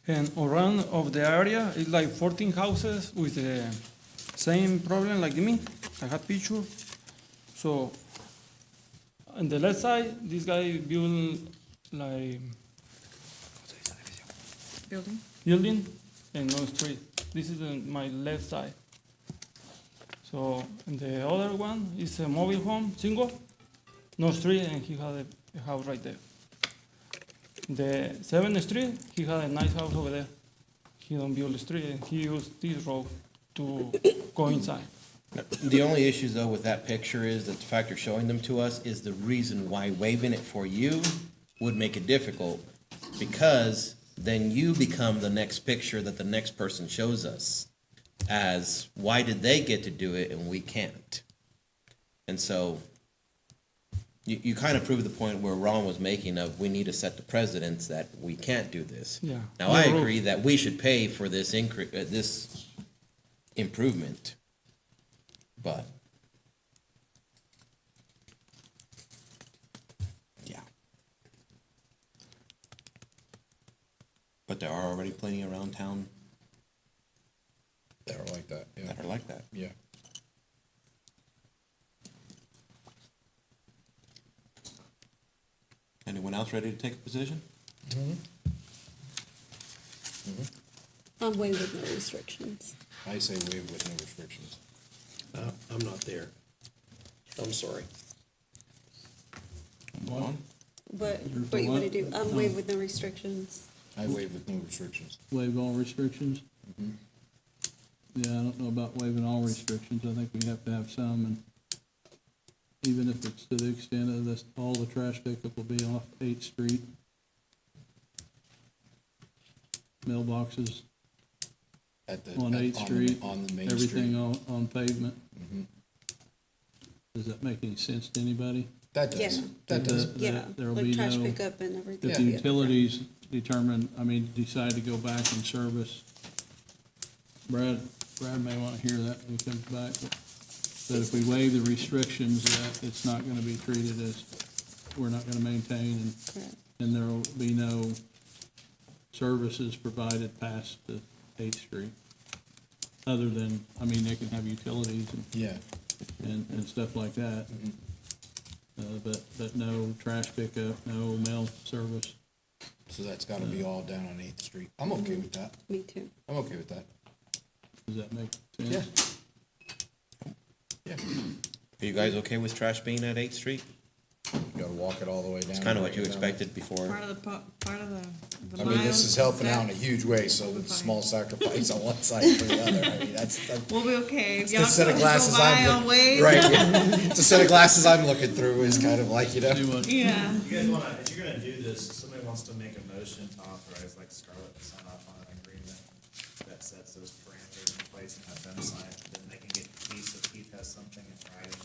And around of the area, it's like 14 houses with the same problem like me. I had picture. So on the left side, this guy built like building and no street. This is my left side. So and the other one is a mobile home, single, no street, and he had a house right there. The 7th Street, he had a nice house over there. He don't build the street, and he used this road to go inside. The only issues though with that picture is that the fact you're showing them to us is the reason why waiving it for you would make it difficult, because then you become the next picture that the next person shows us as why did they get to do it and we can't? And so you kind of prove the point where Ron was making of we need to set the precedence that we can't do this. Yeah. Now, I No roof. agree that we should pay for this this improvement, but yeah. But there are already plenty around town That are like that, yeah. that are like that. Yeah. Anyone else ready to take a position? I'm way with no restrictions. I say waive with no restrictions. I'm not there. I'm sorry. But, You're for what you wanna what? do? I'm way with no restrictions. I waive with no restrictions. Waive all restrictions? Mhm. Yeah, I don't know about waiving all restrictions. I think we have to have some, and even if it's to the extent of this, all the trash pickup will be off 8th Street. Mailboxes At the, on 8th Street. on the main Everything street. on pavement. Mhm. Does that make any sense to anybody? That does, Yeah. that does. Yeah, There'll like be trash no- pickup and everything. If the utilities decide to go back and service, Brad may wanna hear that when he comes back, but if we waive the restrictions, that it's not gonna be treated as, we're not gonna maintain, and there will be no services provided past the 8th Street. Other than, they can have utilities Yeah. and stuff like that. But no trash pickup, no mail service. So that's gotta be all down on 8th Street. I'm okay with that. Me too. I'm okay with that. Does that make sense? Yeah. Are you guys okay with trash being at 8th Street? You gotta walk it all the way down. It's kind of what you Down. expected before. Part of the, part of the I mean, this is helping out in a miles huge way, so We'll be it's a fine. small sacrifice on one side for the other. I mean, that's We'll be okay. If it's y'all the set of go glasses by, I'm I'll wait. right. Yeah. It's a set of glasses I'm looking through is kind of like, Yeah. You guys wanna, if you're gonna do this, if somebody wants to make a motion to authorize like Scarlett to sign off on an agreement that sets those parameters in place and have them sign it, then they can get Keith, so Keith has something in writing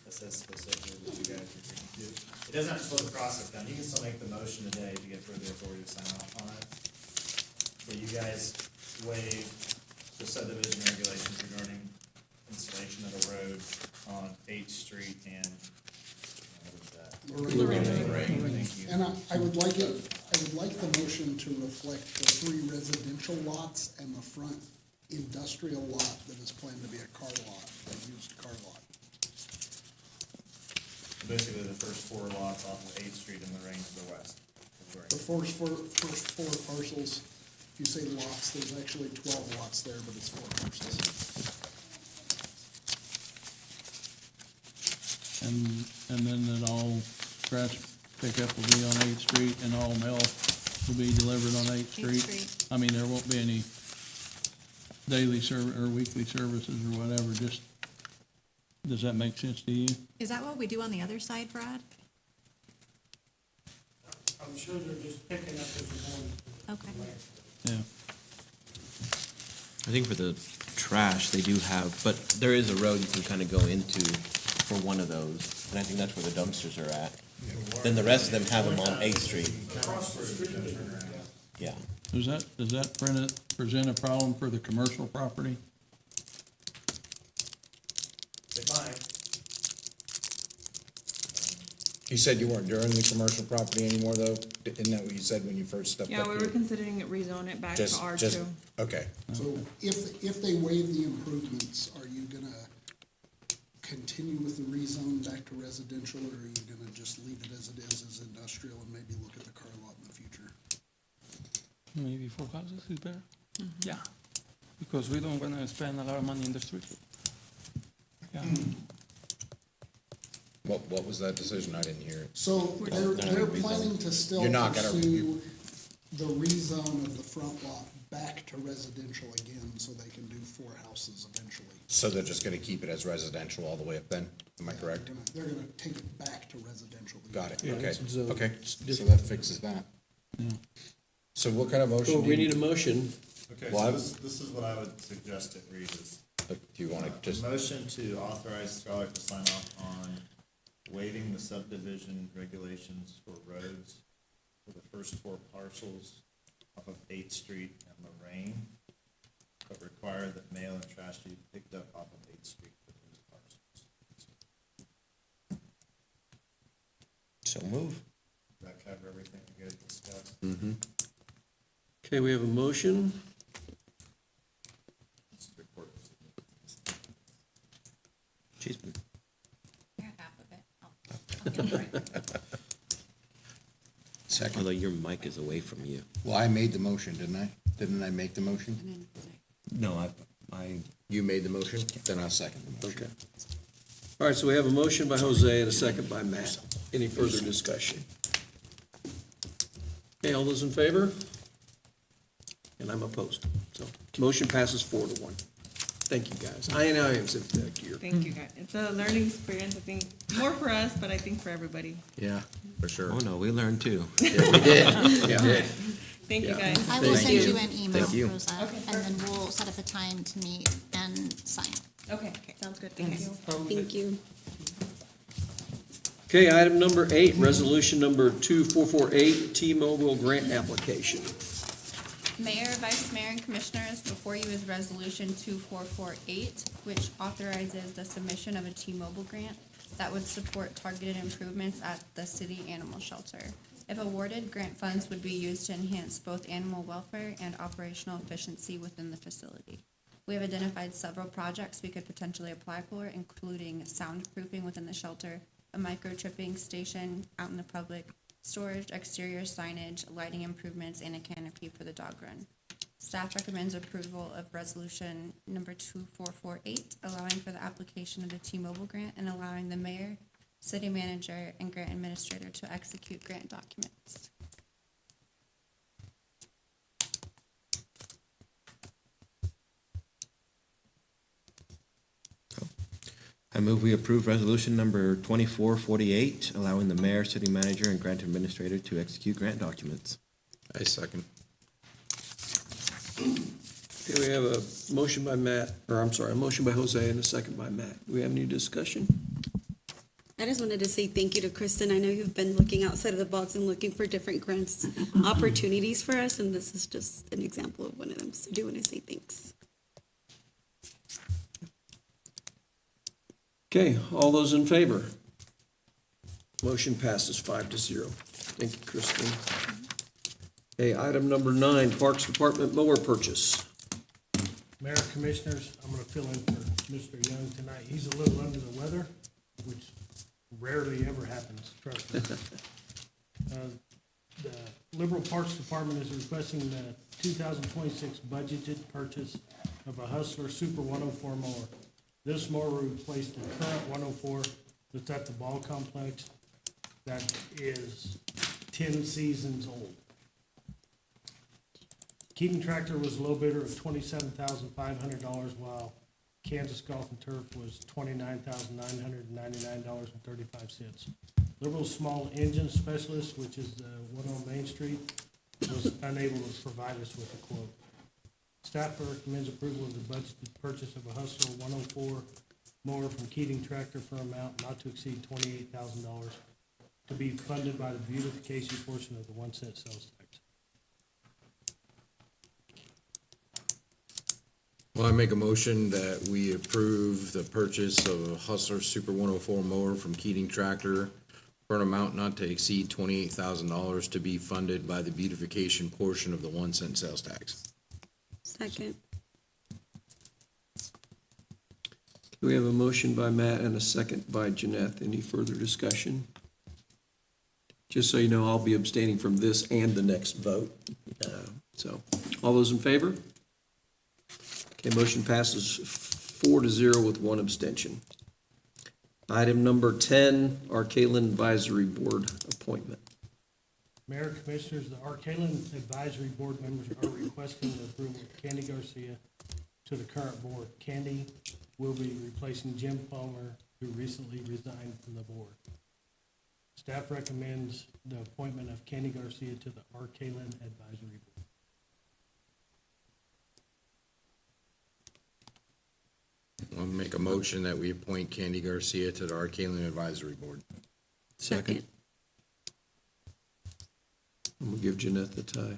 that says specifically what you guys are agreeing to. It doesn't have to slow the process down, you can still make the motion today to get further authority to sign off on it. Where you guys waive the subdivision regulations regarding installation of a road on 8th Street and, what is that? Lorraine. Thank you. And I would like the motion to reflect the 3 residential lots and the front industrial lot that is planned to be a car lot, a used car lot. Basically, the first 4 lots off of 8th Street in Lorraine to the west. The first 4 parcels, if you say lots, there's actually 12 lots there, but it's 4 parcels. And then that all trash pickup will be on 8th Street and all mail will be delivered on 8th Street. There won't be any daily or weekly services or whatever, just, does that make sense to you? Is that what we do on the other side, Brad? I'm sure they're just picking up as you're going. Okay. Yeah. I think for the trash, they do have, but there is a road you can kind of go into for one of those, and I think that's where the dumpsters are at. Then the rest of them have them on 8th Street. Yeah. Does that present a problem for the commercial property? It might. You said you weren't doing the commercial property anymore, though? Isn't that what you said when you first stepped up Yeah, here? we were considering it, rezone it back to Just- R2. Okay. So if they waive the improvements, are you gonna continue with the rezone back to residential, or are you gonna just leave it as it is as industrial and maybe look at the car lot in the future? Maybe 4 houses is better. Yeah, because we don't wanna spend a lot of money in the street. Yeah. What was that decision? I didn't hear it. So they're planning to still You're not gonna- pursue the rezone of the front lot back to residential again, so they can do 4 houses eventually. So they're just gonna keep it as residential all the way up then? Am I correct? They're gonna take it back to residential. Got it, Yeah, okay, it's zoned. okay, so that fixes that. Yeah. So what kind of motion? So do we you- need a motion. Okay, Well, so this is what I would suggest it reads is. Do you wanna just, Motion to authorize Scarlett to sign off on waiving the subdivision regulations for roads for the first 4 parcels off of 8th Street and Lorraine, but require that mail and trash be picked up off of 8th Street for those parcels. So move. Does that cover everything you guys discussed? Mm-hmm. Okay, we have a motion. Let's report this. She's been. second? Although your mic is away from you. Well, I made the motion, didn't I? Didn't I make the motion? No, You made the motion? Then I'll second the motion. Okay. All right, so we have a motion by Jose and a second by Matt. Any further discussion? Okay, all those in favor? And I'm opposed. So motion passes 4-1. Thank you, guys. I am sympathetic to your. Thank you, guys. It's a learning experience, I think, more for us, but I think for everybody. Yeah, for sure. Oh, no, we learned too. Yeah, we did. Yeah. Thank you, guys. I will Thank send you. you an email, Thank you. Rosa, Okay, and then we'll set up a time to meet and sign. Okay, sounds good. Thank you. Thank you. Okay, item number 8, resolution number 2448, T-Mobile grant application. Mayor, Vice Mayor, and Commissioners, before you is Resolution 2448, which authorizes the submission of a T-Mobile grant that would support targeted improvements at the city animal shelter. If awarded, grant funds would be used to enhance both animal welfare and operational efficiency within the facility. We have identified several projects we could potentially apply for, including soundproofing within the shelter, a microchipping station out in the public, storage, exterior signage, lighting improvements, and a canopy for the dog run. Staff recommends approval of resolution number 2448, allowing for the application of the T-Mobile grant and allowing the mayor, city manager, and grant administrator to execute grant documents. I move we approve resolution number 2448, allowing the mayor, city manager, and grant administrator to execute grant documents. I second. Okay, we have a motion by Matt, or I'm sorry, a motion by Jose and a second by Matt. Do we have any discussion? I just wanted to say thank you to Kristen. I know you've been looking outside of the box and looking for different grants opportunities for us, and this is just an example of one of them. So I do want to say thanks. Okay, all those in favor? Motion passes 5-0. Thank you, Kristen. Okay, item number 9, Parks Department mower purchase. Mayor, Commissioners, I'm gonna fill in for Mr. Young tonight. He's a little under the weather, which rarely ever happens, trust me. The Liberal Parks Department is requesting the 2026 budgeted purchase of a Hustler Super 104 mower. This mower will replace the current 104 that's at the ball complex that is 10 seasons old. Keaton Tractor was a low bidder of $27,500, while Kansas Golf and Turf was $29,999.35. Liberal's small engine specialist, which is the one on Main Street, was unable to provide us with a quote. Staff recommends approval of the budgeted purchase of a Hustler 104 mower from Keating Tractor for an amount not to exceed $28,000 to be funded by the beautification portion of the 1 cent sales tax. Well, I make a motion that we approve the purchase of a Hustler Super 104 mower from Keating Tractor for an amount not to exceed $28,000 to be funded by the beautification portion of the 1 cent sales tax. Second. We have a motion by Matt and a second by Jeanette. Any further discussion? Just so you know, I'll be abstaining from this and the next vote. So, all those in favor? Okay, motion passes 4-0 with 1 abstention. Item number 10, Arcalen Advisory Board appointment. Mayor, Commissioners, the Arcalen Advisory Board members are requesting the approval of Candy Garcia to the current board. Candy will be replacing Jim Palmer, who recently resigned from the board. Staff recommends the appointment of Candy Garcia to the Arcalen Advisory Board. I'll make a motion that we appoint Candy Garcia to the Arcalen Advisory Board. Second. I'm gonna give Jeanette the tie.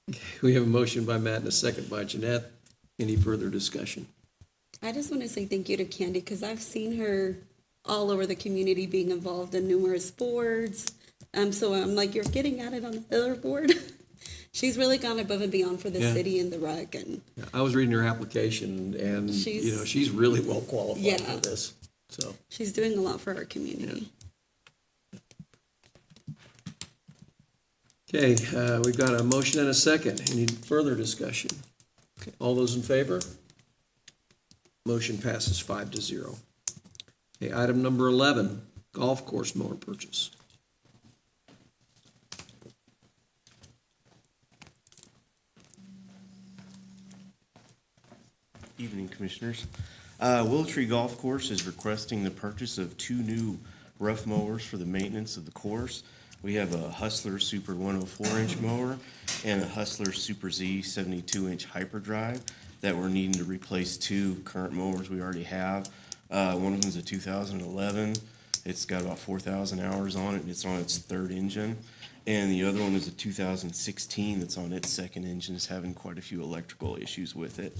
Okay, we have a motion by Matt and a second by Jeanette. Any further discussion? I just want to say thank you to Candy because I've seen her all over the community being involved in numerous boards. So I'm like, you're getting at it on the other board. She's really gone above and beyond for the Yeah. city and the rec, and I was reading her application and, she's really well qualified for this, so. she's doing a lot for our community. Okay, we've got a motion and a second. Any further discussion? Okay, all those in favor? Motion passes 5-0. Okay, item number 11, golf course mower purchase. Evening, Commissioners. Willow Tree Golf Course is requesting the purchase of 2 new rough mowers for the maintenance of the course. We have a Hustler Super 104-inch mower and a Hustler Super Z 72-inch hyperdrive that we're needing to replace 2 current mowers we already have. One of them is a 2011. It's got about 4,000 hours on it, and it's on its 3rd engine. And the other one is a 2016 that's on its 2nd engine. It's having quite a few electrical issues with it.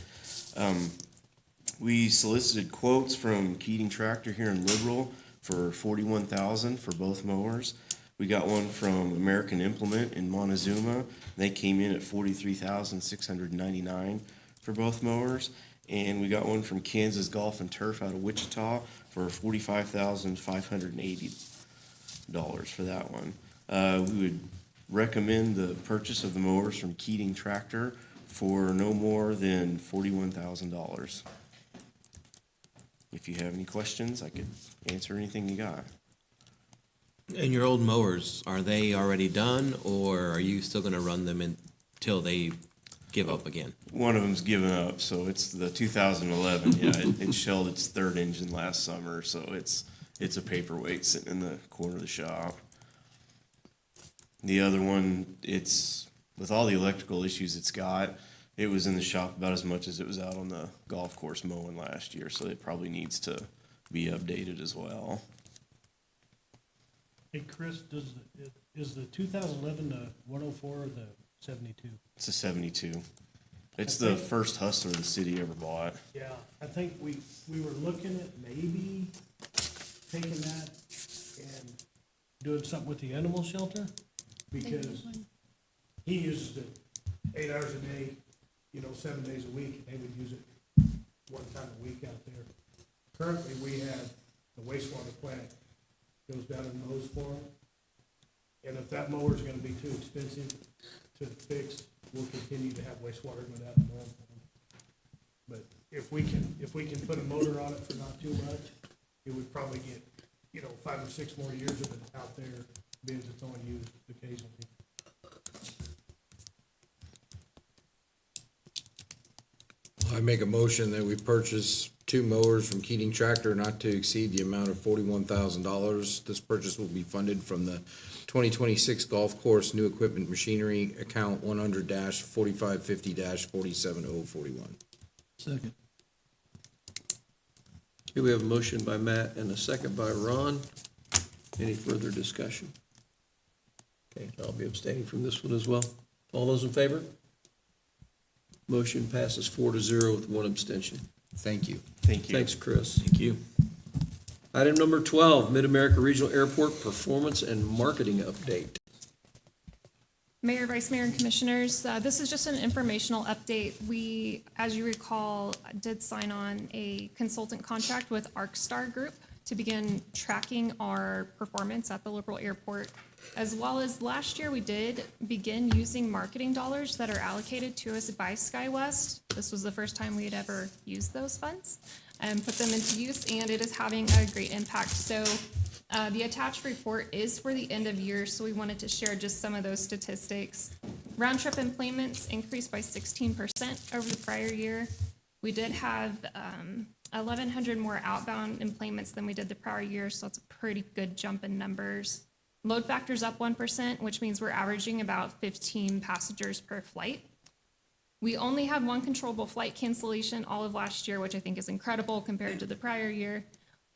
We solicited quotes from Keating Tractor here in Liberal for $41,000 for both mowers. We got one from American Implement in Montezuma. They came in at $43,699 for both mowers. And we got one from Kansas Golf and Turf out of Wichita for $45,580 for that one. We would recommend the purchase of the mowers from Keating Tractor for no more than $41,000. If you have any questions, I could answer anything you got. And your old mowers, are they already done, or are you still gonna run them until they give up again? One of them's given up, so it's the 2011. Yeah, it shelled its 3rd engine last summer, so it's a paperweight sitting in the corner of the shop. The other one, it's with all the electrical issues it's got, it was in the shop about as much as it was out on the golf course mowing last year, so it probably needs to be updated as well. Hey, Chris, is the 2011 the 104 or the 72? It's a 72. It's the first Hustler the city ever bought. Yeah, I think we were looking at maybe taking that and doing something with the animal shelter, because he uses it 8 hours a day, 7 days a week, and they would use it 1 time a week out there. Currently, we have the wastewater plant goes down and mows for them. And if that mower is gonna be too expensive to fix, we'll continue to have wastewater go down and mow for them. But if we can put a motor on it for not too much, it would probably get, 5 or 6 more years of it out there, being it's only used occasionally. I make a motion that we purchase 2 mowers from Keating Tractor not to exceed the amount of $41,000. This purchase will be funded from the 2026 Golf Course New Equipment Machinery Account 100-4550-47041. Second. Okay, we have a motion by Matt and a second by Ron. Any further discussion? Okay, I'll be abstaining from this one as well. All those in favor? Motion passes 4-0 with 1 abstention. Thank you. Thank you. Thanks, Chris. Thank you. Item number 12, Mid-America Regional Airport Performance and Marketing Update. Mayor, Vice Mayor, and Commissioners, this is just an informational update. We, as you recall, did sign on a consultant contract with ArcStar Group to begin tracking our performance at the Liberal Airport. As well as last year, we did begin using marketing dollars that are allocated to us by SkyWest. This was the first time we had ever used those funds and put them into use, and it is having a great impact. So the attached report is for the end of year, so we wanted to share just some of those statistics. Round trip enplanements increased by 16% over the prior year. We did have 1,100 more outbound enplanements than we did the prior year, so it's a pretty good jump in numbers. Load factor's up 1%, which means we're averaging about 15 passengers per flight. We only had 1 controllable flight cancellation all of last year, which I think is incredible compared to the prior year.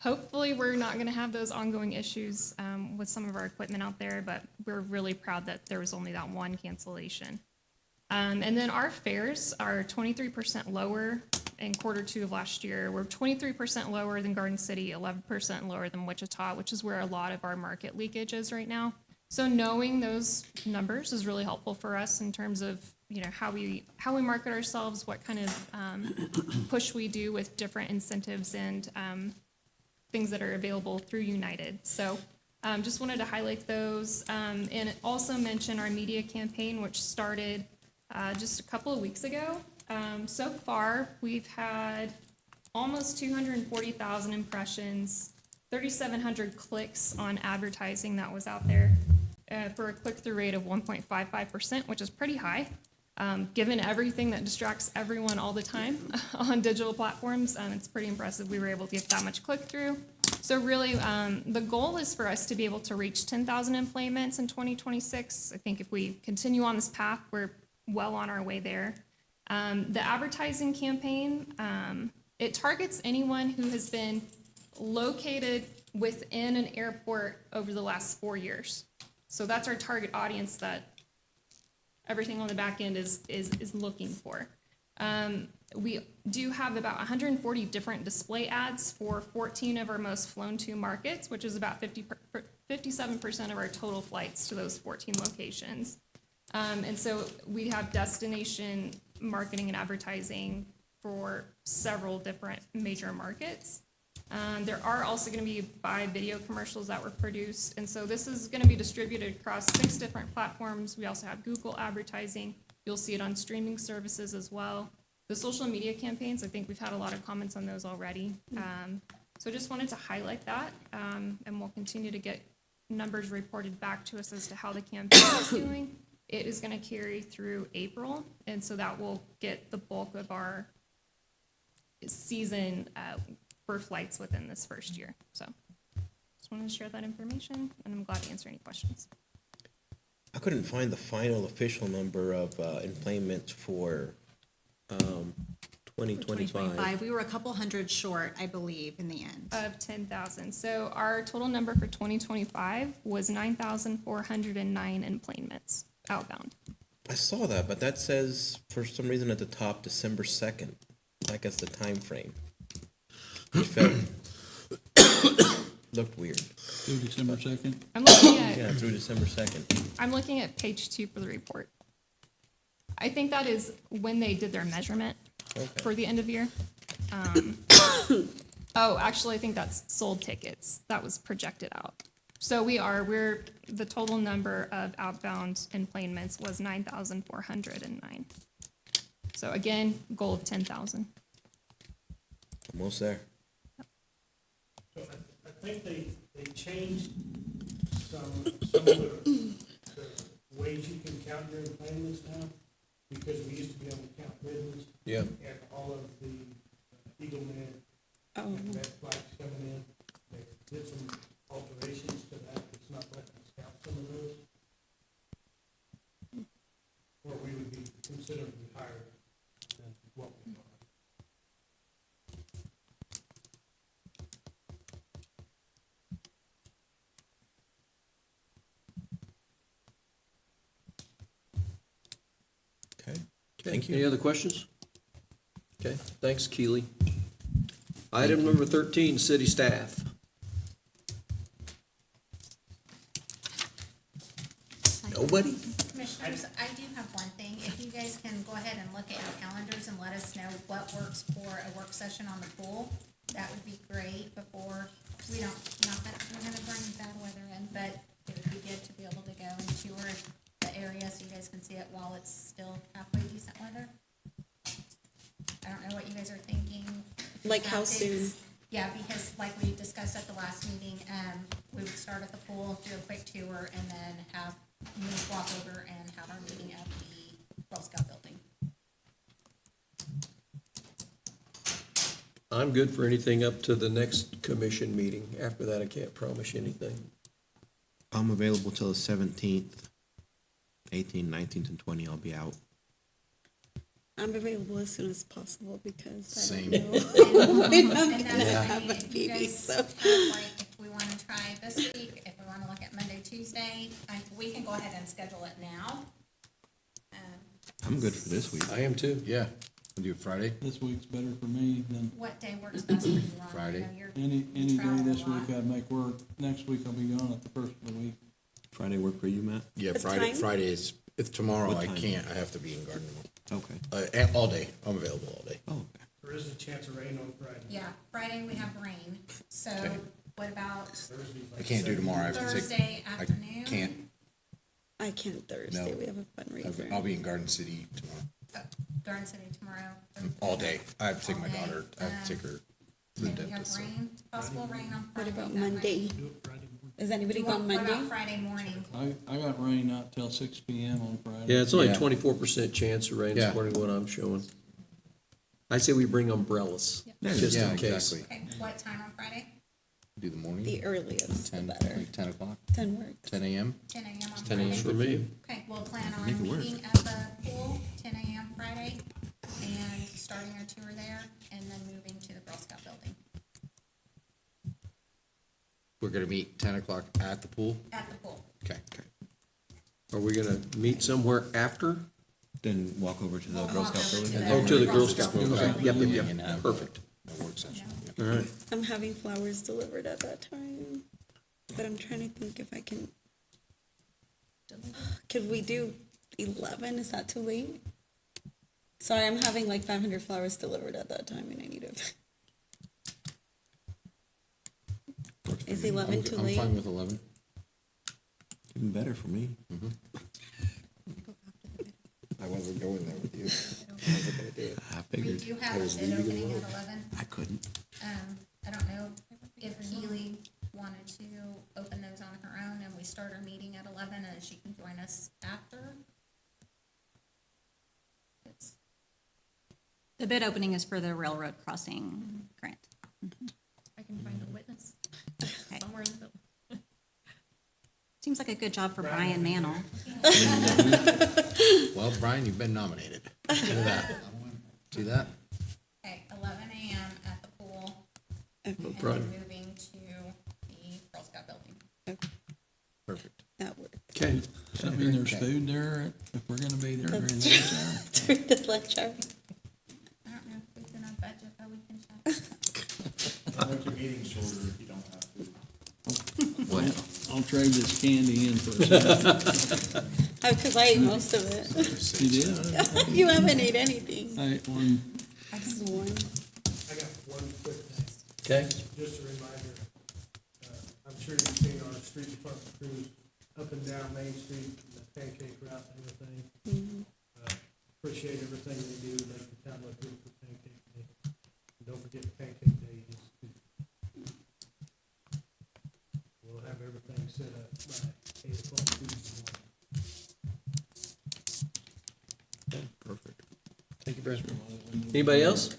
Hopefully, we're not going to have those ongoing issues with some of our equipment out there, but we're really proud that there was only that 1 cancellation. And then our fares are 23% lower in Q2 of last year. We're 23% lower than Garden City, 11% lower than Wichita, which is where a lot of our market leakage is right now. So knowing those numbers is really helpful for us in terms of how we market ourselves, what kind of push we do with different incentives and things that are available through United. So Just wanted to highlight those, and also mention our media campaign, which started just a couple of weeks ago. So far, we've had almost 240,000 impressions, 3,700 clicks on advertising that was out there, for a click-through rate of 1.55%, which is pretty high. Given everything that distracts everyone all the time on digital platforms, it's pretty impressive we were able to get that much click-through. So really, the goal is for us to be able to reach 10,000 employments in 2026. I think if we continue on this path, we're well on our way there. The advertising campaign, it targets anyone who has been located within an airport over the last 4 years. So that's our target audience that everything on the back end is looking for. We do have about 140 different display ads for 14 of our most flown to markets, which is about 57% of our total flights to those 14 locations. And so we have destination marketing and advertising for several different major markets. There are also going to be 5 video commercials that were produced, and so this is going to be distributed across 6 different platforms. We also have Google advertising. You'll see it on streaming services as well. The social media campaigns, I think we've had a lot of comments on those already. So just wanted to highlight that, and we'll continue to get numbers reported back to us as to how the campaign is doing. It is going to carry through April, and so that will get the bulk of our season for flights within this first year. So just wanted to share that information, and I'm glad to answer any questions. I couldn't find the final official number of employments for 2025. We were a couple hundred short, I believe, in the end. Of 10,000. So our total number for 2025 was 9,409 employments outbound. I saw that, but that says for some reason at the top December 2nd, like as the time frame. Which felt looked weird. Through December 2nd? I'm looking at Yeah, through December 2nd. I'm looking at page 2 for the report. I think that is when they did their measurement for the end of year. Oh, actually, I think that's sold tickets. That was projected out. So we're the total number of outbound employments was 9,409. So again, goal of 10,000. Almost there. So I think they changed some of the ways you can count your employments now, because we used to be able to count ribbons. Yeah. And all of the Eagle Man, red flags coming in. They did some alterations to that. It's not letting us count some of those. Or we would be considerably higher than what we are. Okay. Thank you. Any other questions? Okay, thanks, Keely. Item number 13, city staff. Nobody? Commissioners, I do have one thing. If you guys can go ahead and look at your calendars and let us know what works for a work session on the pool, that would be great before, we don't, not that we're gonna bring bad weather in, but it would be good to be able to go and tour the area so you guys can see it while it's still halfway decent weather. I don't know what you guys are thinking. Like how Updates. soon? Yeah, because like we discussed at the last meeting, we would start at the pool, do a quick tour, and then have me walk over and have our meeting at the Girl Scout building. I'm good for anything up to the next commission meeting. After that, I can't promise you anything. I'm available till the 17th, 18th, 19th, and 20th. I'll be out. I'm available as soon as possible because Same. I don't know. And I'm that's gonna what I have mean, a if you baby, guys so. have, like, if we wanna try this week, if we wanna look at Monday, Tuesday, we can go ahead and schedule it now. I'm good for this week. I am too. Yeah, we'll do it Friday. This week's better for me than What day works best for you, Ron? I Friday. know you're any day traveling a this lot. week I'd make work. Next week I'll be gone at the first of the week. Friday work for you, Matt? Yeah, What Friday, time? Friday is, it's tomorrow, What I time? can't, I have to be in Gardner. Okay. All day, I'm available all day. Oh, There is a chance of rain on Friday. Yeah, Friday we have rain, so, Okay. What about I can't do tomorrow. I have to take. Thursday afternoon? I can't. I can't Thursday, No. we have a fundraiser. I'll be in Garden City tomorrow, Garden City tomorrow. all day. I have to take my All day. daughter, I have to take her to the And we have dentist. so. rain, possible rain on What Friday. about that night. Monday? Is anybody What going what Monday? about Friday morning? I got rain out till 6 PM on Friday. Yeah, it's only Yeah. 24% chance of rain Yeah. according to what I'm showing. I say we bring umbrellas, just Yeah, in case. exactly. Okay, what time on Friday? Do the morning? The earliest, the 10, better. like 10 o'clock, 10 works. 10 a.m.? 10 a.m. on 10 a.m. Friday? For me. Okay, we'll plan Make on it work. meeting at the pool, 10 a.m. Friday, and starting our tour there, and then moving to the Girl Scout building We're gonna meet 10 o'clock at the pool? at the pool. Okay. Are we gonna meet somewhere after? Then walk over to the We'll walk over to Oh, to the Girl Scout, building. okay, yep, And yep, have yep, perfect. A work session. All right, I'm having flowers delivered at that time, but I'm trying to think if I can. Could we do 11? Is that too late? Sorry, I'm having like 500 flowers delivered at that time and I need it. Is 11 too I'm late? fine with 11. Even better for me. I wasn't going there with you. I wasn't gonna do it. I We figured do have a bid opening at 11. I couldn't. I don't know if Keely wanted to open those on her own, and we start our meeting at 11, and she can join us after. It's The bid opening is for the railroad crossing grant. I can find a witness somewhere in the building. Seems like a good job for Brian Mantle. Well, Brian, you've been nominated. Do that. See that? Okay, 11 a.m. at the pool, and then Brian. moving to the Girl Scout building. Perfect. That works. okay. Does that mean there's food there if we're gonna be there during That's lunchtime? Through the lunch hour. I don't know if we can budget, but we can check. Make your meeting shorter if you don't have food. I'll trade this candy in for a second. Because I ate most of it. You did? You haven't ate anything. I ate one. Just one. I got one quick thing. Okay, Just a reminder, I'm sure you've seen our street department crews up and down Main Street, the pancake route and everything. Appreciate everything they do, make the town look good for Pancake Day. And don't forget Pancake Day is Tuesday. We'll have everything set up by 8 o'clock Tuesday morning. perfect. Thank you, Brad. Anybody else?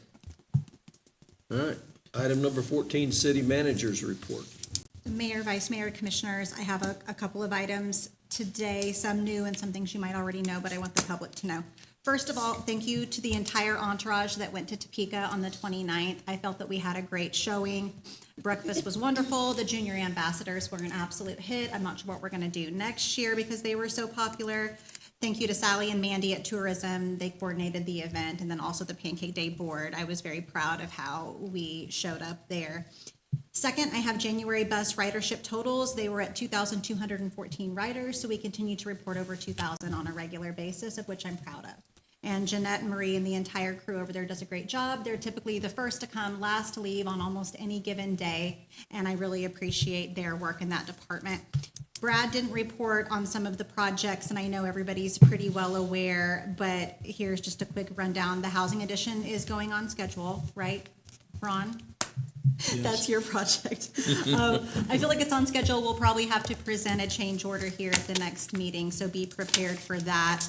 All right, item number 14, city managers report. Mayor, Vice Mayor, Commissioners, I have a couple of items today, some new and some things you might already know, but I want the public to know. First of all, thank you to the entire entourage that went to Topeka on the 29th. I felt that we had a great showing. Breakfast was wonderful. The junior ambassadors were an absolute hit. I'm not sure what we're going to do next year because they were so popular. Thank you to Sally and Mandy at Tourism. They coordinated the event, and then also the Pancake Day Board. I was very proud of how we showed up there. Second, I have January bus ridership totals. They were at 2,214 riders, so we continue to report over 2,000 on a regular basis, of which I'm proud of. And Jeanette and Marie and the entire crew over there does a great job. They're typically the first to come, last to leave on almost any given day, and I really appreciate their work in that department. Brad didn't report on some of the projects, and I know everybody's pretty well aware, but here's just a quick rundown. The housing addition is going on schedule, right, Ron? That's your project. I feel like it's on schedule. We'll probably have to present a change order here at the next meeting, so be prepared for that.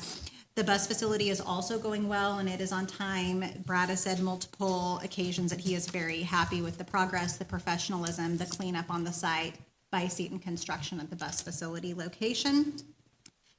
The bus facility is also going well, and it is on time. Brad has said multiple occasions that he is very happy with the progress, the professionalism, the cleanup on the site by Seton Construction at the bus facility location.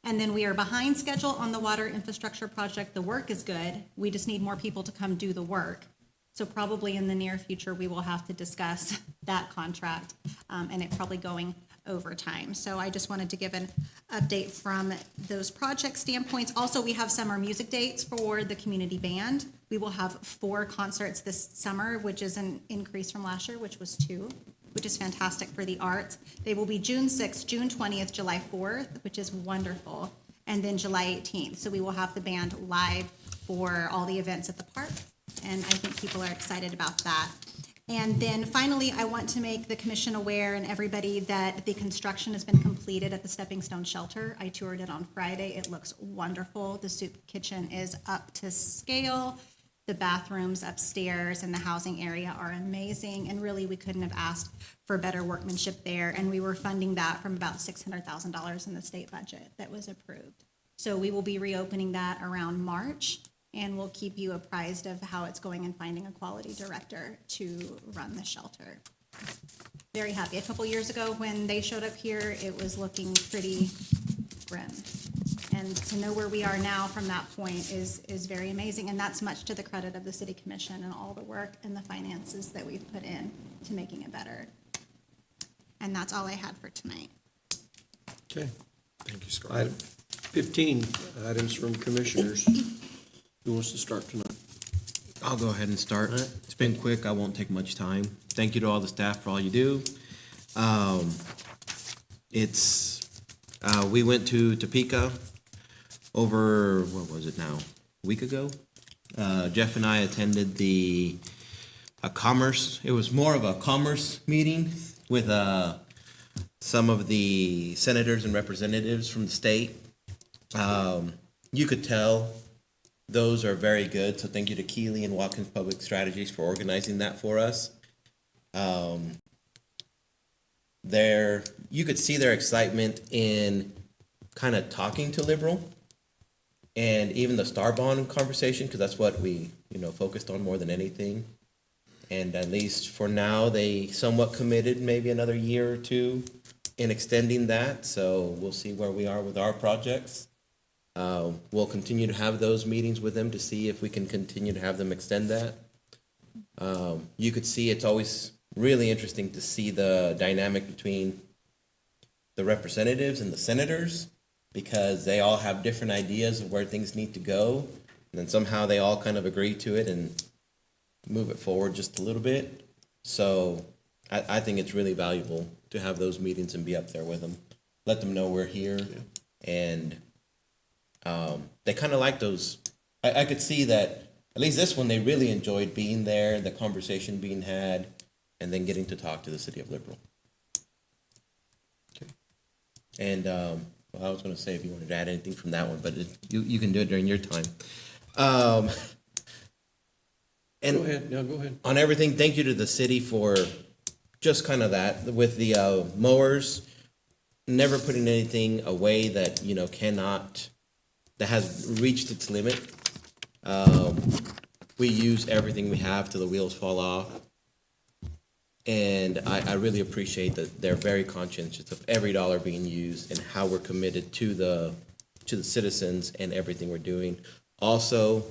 And then we are behind schedule on the water infrastructure project. The work is good. We just need more people to come do the work. So probably in the near future, we will have to discuss that contract, and it probably going over time. So I just wanted to give an update from those project standpoints. Also, we have summer music dates for the community band. We will have 4 concerts this summer, which is an increase from last year, which was 2, which is fantastic for the arts. They will be June 6th, June 20th, July 4th, which is wonderful, and then July 18th. So we will have the band live for all the events at the park, and I think people are excited about that. And then finally, I want to make the commission aware and everybody that the construction has been completed at the Stepping Stone Shelter. I toured it on Friday. It looks wonderful. The soup kitchen is up to scale. The bathrooms upstairs and the housing area are amazing, and really, we couldn't have asked for better workmanship there, and we were funding that from about $600,000 in the state budget that was approved. So we will be reopening that around March, and we'll keep you apprised of how it's going and finding a quality director to run the shelter. Very happy. A couple years ago, when they showed up here, it was looking pretty grim. And to know where we are now from that point is very amazing, and that's much to the credit of the city commission and all the work and the finances that we've put in to making it better. And that's all I had for tonight. Okay. Thank you, Scarlett. Item 15, items from commissioners. Who wants to start tonight? I'll go ahead and start. All right. It's been quick. I won't take much time. Thank you to all the staff for all you do. We went to Topeka over, what was it now? A week ago? Jeff and I attended it was more of a commerce meeting with some of the senators and representatives from the state. You could tell those are very good, so thank you to Keeley and Watkins Public Strategies for organizing that for us. You could see their excitement in kind of talking to Liberal, and even the Star Bond conversation, because that's what we, focused on more than anything. And at least for now, they somewhat committed maybe another year or two in extending that, so we'll see where we are with our projects. We'll continue to have those meetings with them to see if we can continue to have them extend that. You could see it's always really interesting to see the dynamic between the representatives and the senators, because they all have different ideas of where things need to go, and then somehow they all kind of agree to it and move it forward just a little bit. So I think it's really valuable to have those meetings and be up there with them, let them know we're here, and they kind of like those. I could see that, at least this one, they really enjoyed being there, the conversation being had, and then getting to talk to the city of Liberal. Okay. And I was going to say if you wanted to add anything from that one, but you can do it during your time. And Go ahead. No, go ahead. on everything, thank you to the city for just kind of that, with the mowers, never putting anything away that, that has reached its limit. We use everything we have till the wheels fall off. And I really appreciate that they're very conscientious of every dollar being used and how we're committed to the citizens and everything we're doing. Also,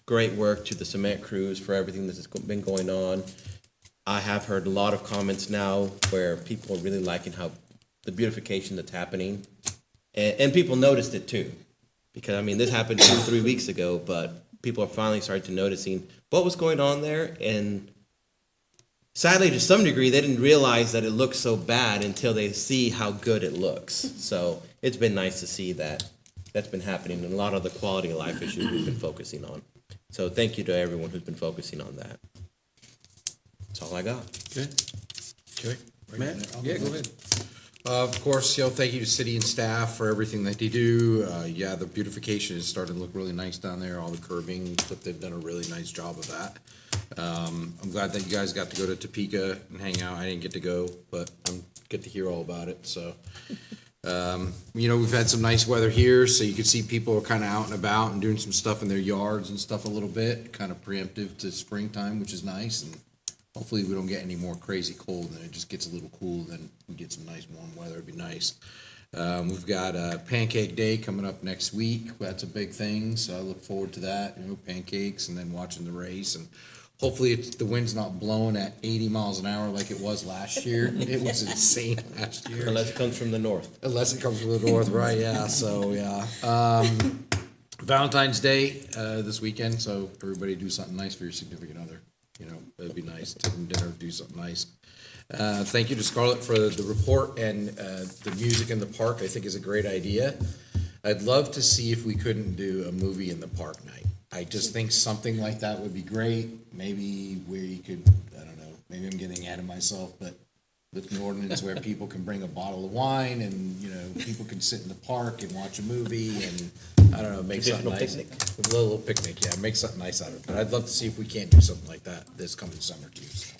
great work to the cement crews for everything that's been going on. I have heard a lot of comments now where people are really liking how the beautification that's happening. And people noticed it too. Because, this happened 2-3 weeks ago, but people are finally starting to noticing what was going on there. And sadly, to some degree, they didn't realize that it looked so bad until they see how good it looks. So it's been nice to see that that's been happening, and a lot of the quality of life issues we've been focusing on. So thank you to everyone who's been focusing on that. That's all I got. Okay. Okay. Matt? Yeah, go ahead. Of course, thank you to city and staff for everything that they do. The beautification is starting to look really nice down there, all the curbing, but they've done a really nice job of that. I'm glad that you guys got to go to Topeka and hang out. I didn't get to go, but I get to hear all about it, so. We've had some nice weather here, so you can see people are kind of out and about and doing some stuff in their yards and stuff a little bit, kind of preemptive to springtime, which is nice, and hopefully we don't get any more crazy cold, and it just gets a little cool, then we get some nice warm weather. It'd be nice. We've got Pancake Day coming up next week. That's a big thing, so I look forward to that, pancakes, and then watching the race, and hopefully the wind's not blowing at 80 miles an hour like it was last year. It was insane last year. Unless it comes from the north. Unless it comes from the north, right, yeah, so, yeah. Valentine's Day this weekend, so everybody do something nice for your significant other. It'd be nice, take them dinner, do something nice. Thank you to Scarlett for the report, and the music in the park, I think, is a great idea. I'd love to see if we couldn't do a movie in the park night. I just think something like that would be great. Maybe where you could, I don't maybe I'm getting ahead of myself, but with an ordinance where people can bring a bottle of wine and, people can sit in the park and watch a movie and, I don't know, make something nice. A little picnic, yeah, make something nice out of it. But I'd love to see if we can't do something like that this coming summer too, so.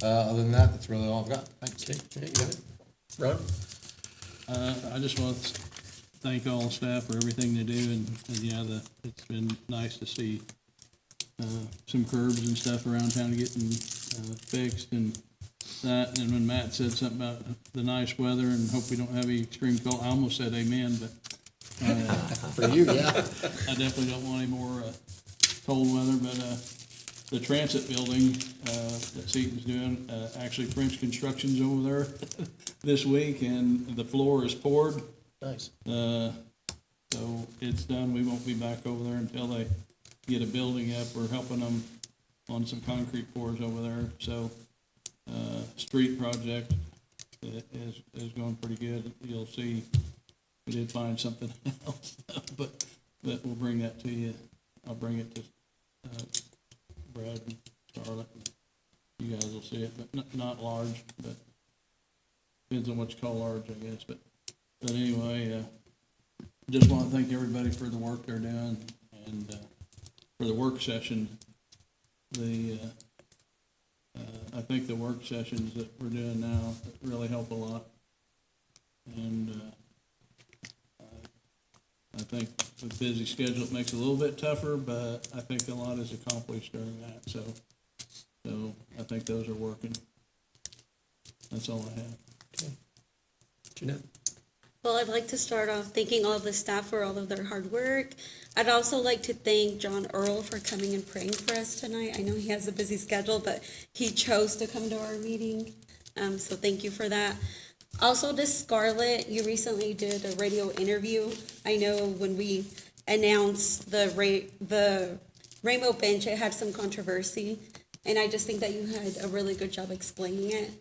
Other than that, that's really all I've got. Thanks. Okay, you got it. Ron? I just want to thank all the staff for everything they do, and yeah, it's been nice to see some curbs and stuff around town getting fixed and that. And when Matt said something about the nice weather and hope we don't have any extreme cold, I almost said amen, but For you, yeah. I definitely don't want any more cold weather, but the transit building that Seaton's doing, actually French Construction's over there this week, and the floor is poured. Nice. So it's done. We won't be back over there until they get a building up. We're helping them on some concrete pours over there. So street project is going pretty good. You'll see, we did find something else, but we'll bring that to you. I'll bring it to Brad and Charlotte. You guys will see it, but not large, but depends on what you call large, I guess. But anyway, just want to thank everybody for the work they're doing and for the work session. I think the work sessions that we're doing now really help a lot. And I think with busy schedule, it makes it a little bit tougher, but I think a lot is accomplished during that. So I think those are working. That's all I have. Okay. Jeanette? Well, I'd like to start off thanking all of the staff for all of their hard work. I'd also like to thank John Earl for coming and praying for us tonight. I know he has a busy schedule, but he chose to come to our meeting. So thank you for that. Also to Scarlett, you recently did a radio interview. I know when we announced the Rainbow Bench, it had some controversy. And I just think that you had a really good job explaining it.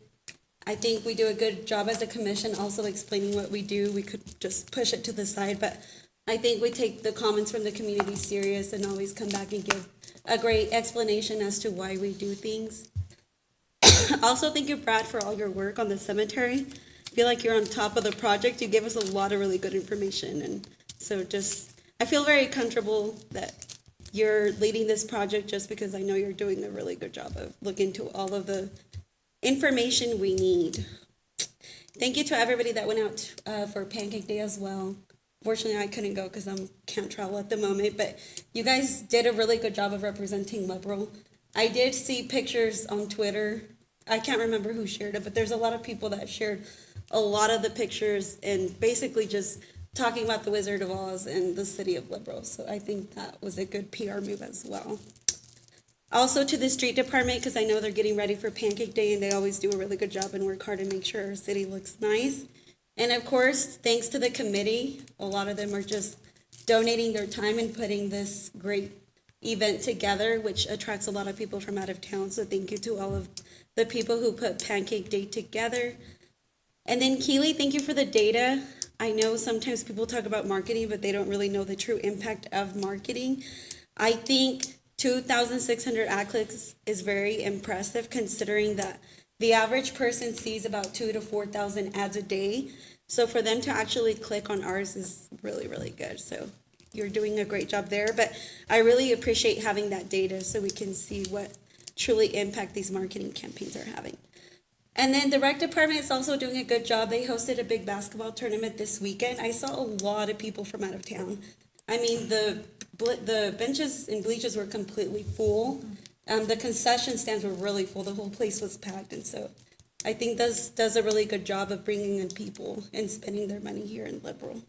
I think we do a good job as a commission also explaining what we do. We could just push it to the side, but I think we take the comments from the community serious and always come back and give a great explanation as to why we do things. Also, thank you, Brad, for all your work on the cemetery. I feel like you're on top of the project. You gave us a lot of really good information, and so I feel very comfortable that you're leading this project just because I know you're doing a really good job of looking into all of the information we need. Thank you to everybody that went out for Pancake Day as well. Fortunately, I couldn't go because I can't travel at the moment, but you guys did a really good job of representing Liberal. I did see pictures on Twitter. I can't remember who shared it, but there's a lot of people that shared a lot of the pictures and basically just talking about the Wizard of Oz and the city of Liberal. So I think that was a good PR move as well. Also to the street department, because I know they're getting ready for Pancake Day and they always do a really good job and work hard to make sure our city looks nice. And of course, thanks to the committee, a lot of them are just donating their time and putting this great event together, which attracts a lot of people from out of town. So thank you to all of the people who put Pancake Day together. And then Keely, thank you for the data. I know sometimes people talk about marketing, but they don't really know the true impact of marketing. I think 2,600 ad clicks is very impressive considering that the average person sees about 2,000 to 4,000 ads a day. So for them to actually click on ours is really, really good. So you're doing a great job there. But I really appreciate having that data so we can see what truly impact these marketing campaigns are having. And then the rec department is also doing a good job. They hosted a big basketball tournament this weekend. I saw a lot of people from out of town. I mean, the benches and bleachers were completely full. The concession stands were really full. The whole place was packed. And so I think this does a really good job of bringing in people and spending their money here in Liberal.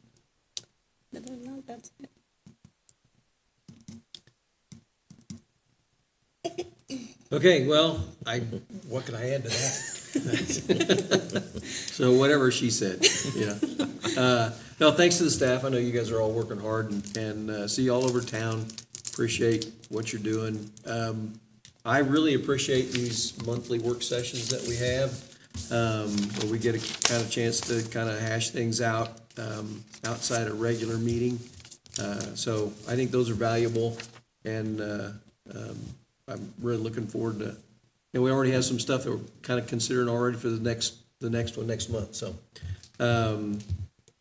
Other than that, that's it. Okay, well, What can I add to that? so whatever she said, yeah. No, thanks to the staff. I know you guys are all working hard and see you all over town. Appreciate what you're doing. I really appreciate these monthly work sessions that we have, where we get a kind of chance to kind of hash things out outside a regular meeting. So I think those are valuable, and I'm really looking forward to And we already have some stuff that we're kind of considering already for the next one next month, so.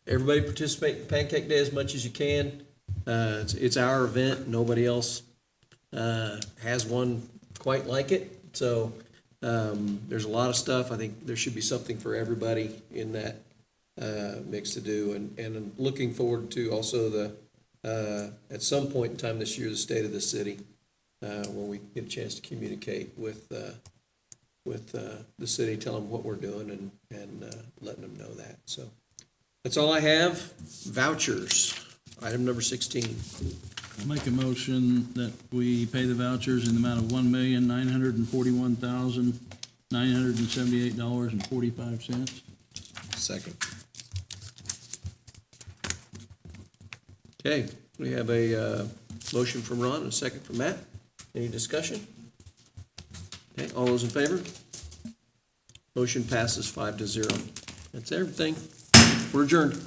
Everybody participate in Pancake Day as much as you can. It's our event. Nobody else has one quite like it. So there's a lot of stuff. I think there should be something for everybody in that mix to do. And I'm looking forward to also at some point in time this year, the state of the city, when we get a chance to communicate with the city, tell them what we're doing and letting them know that. So that's all I have. Vouchers, item number 16. I'll make a motion that we pay the vouchers in the amount of $1,941,978.45. Second. Okay, we have a motion from Ron and a second from Matt. Any discussion? Okay, all those in favor? Motion passes 5-0. That's everything. We're adjourned.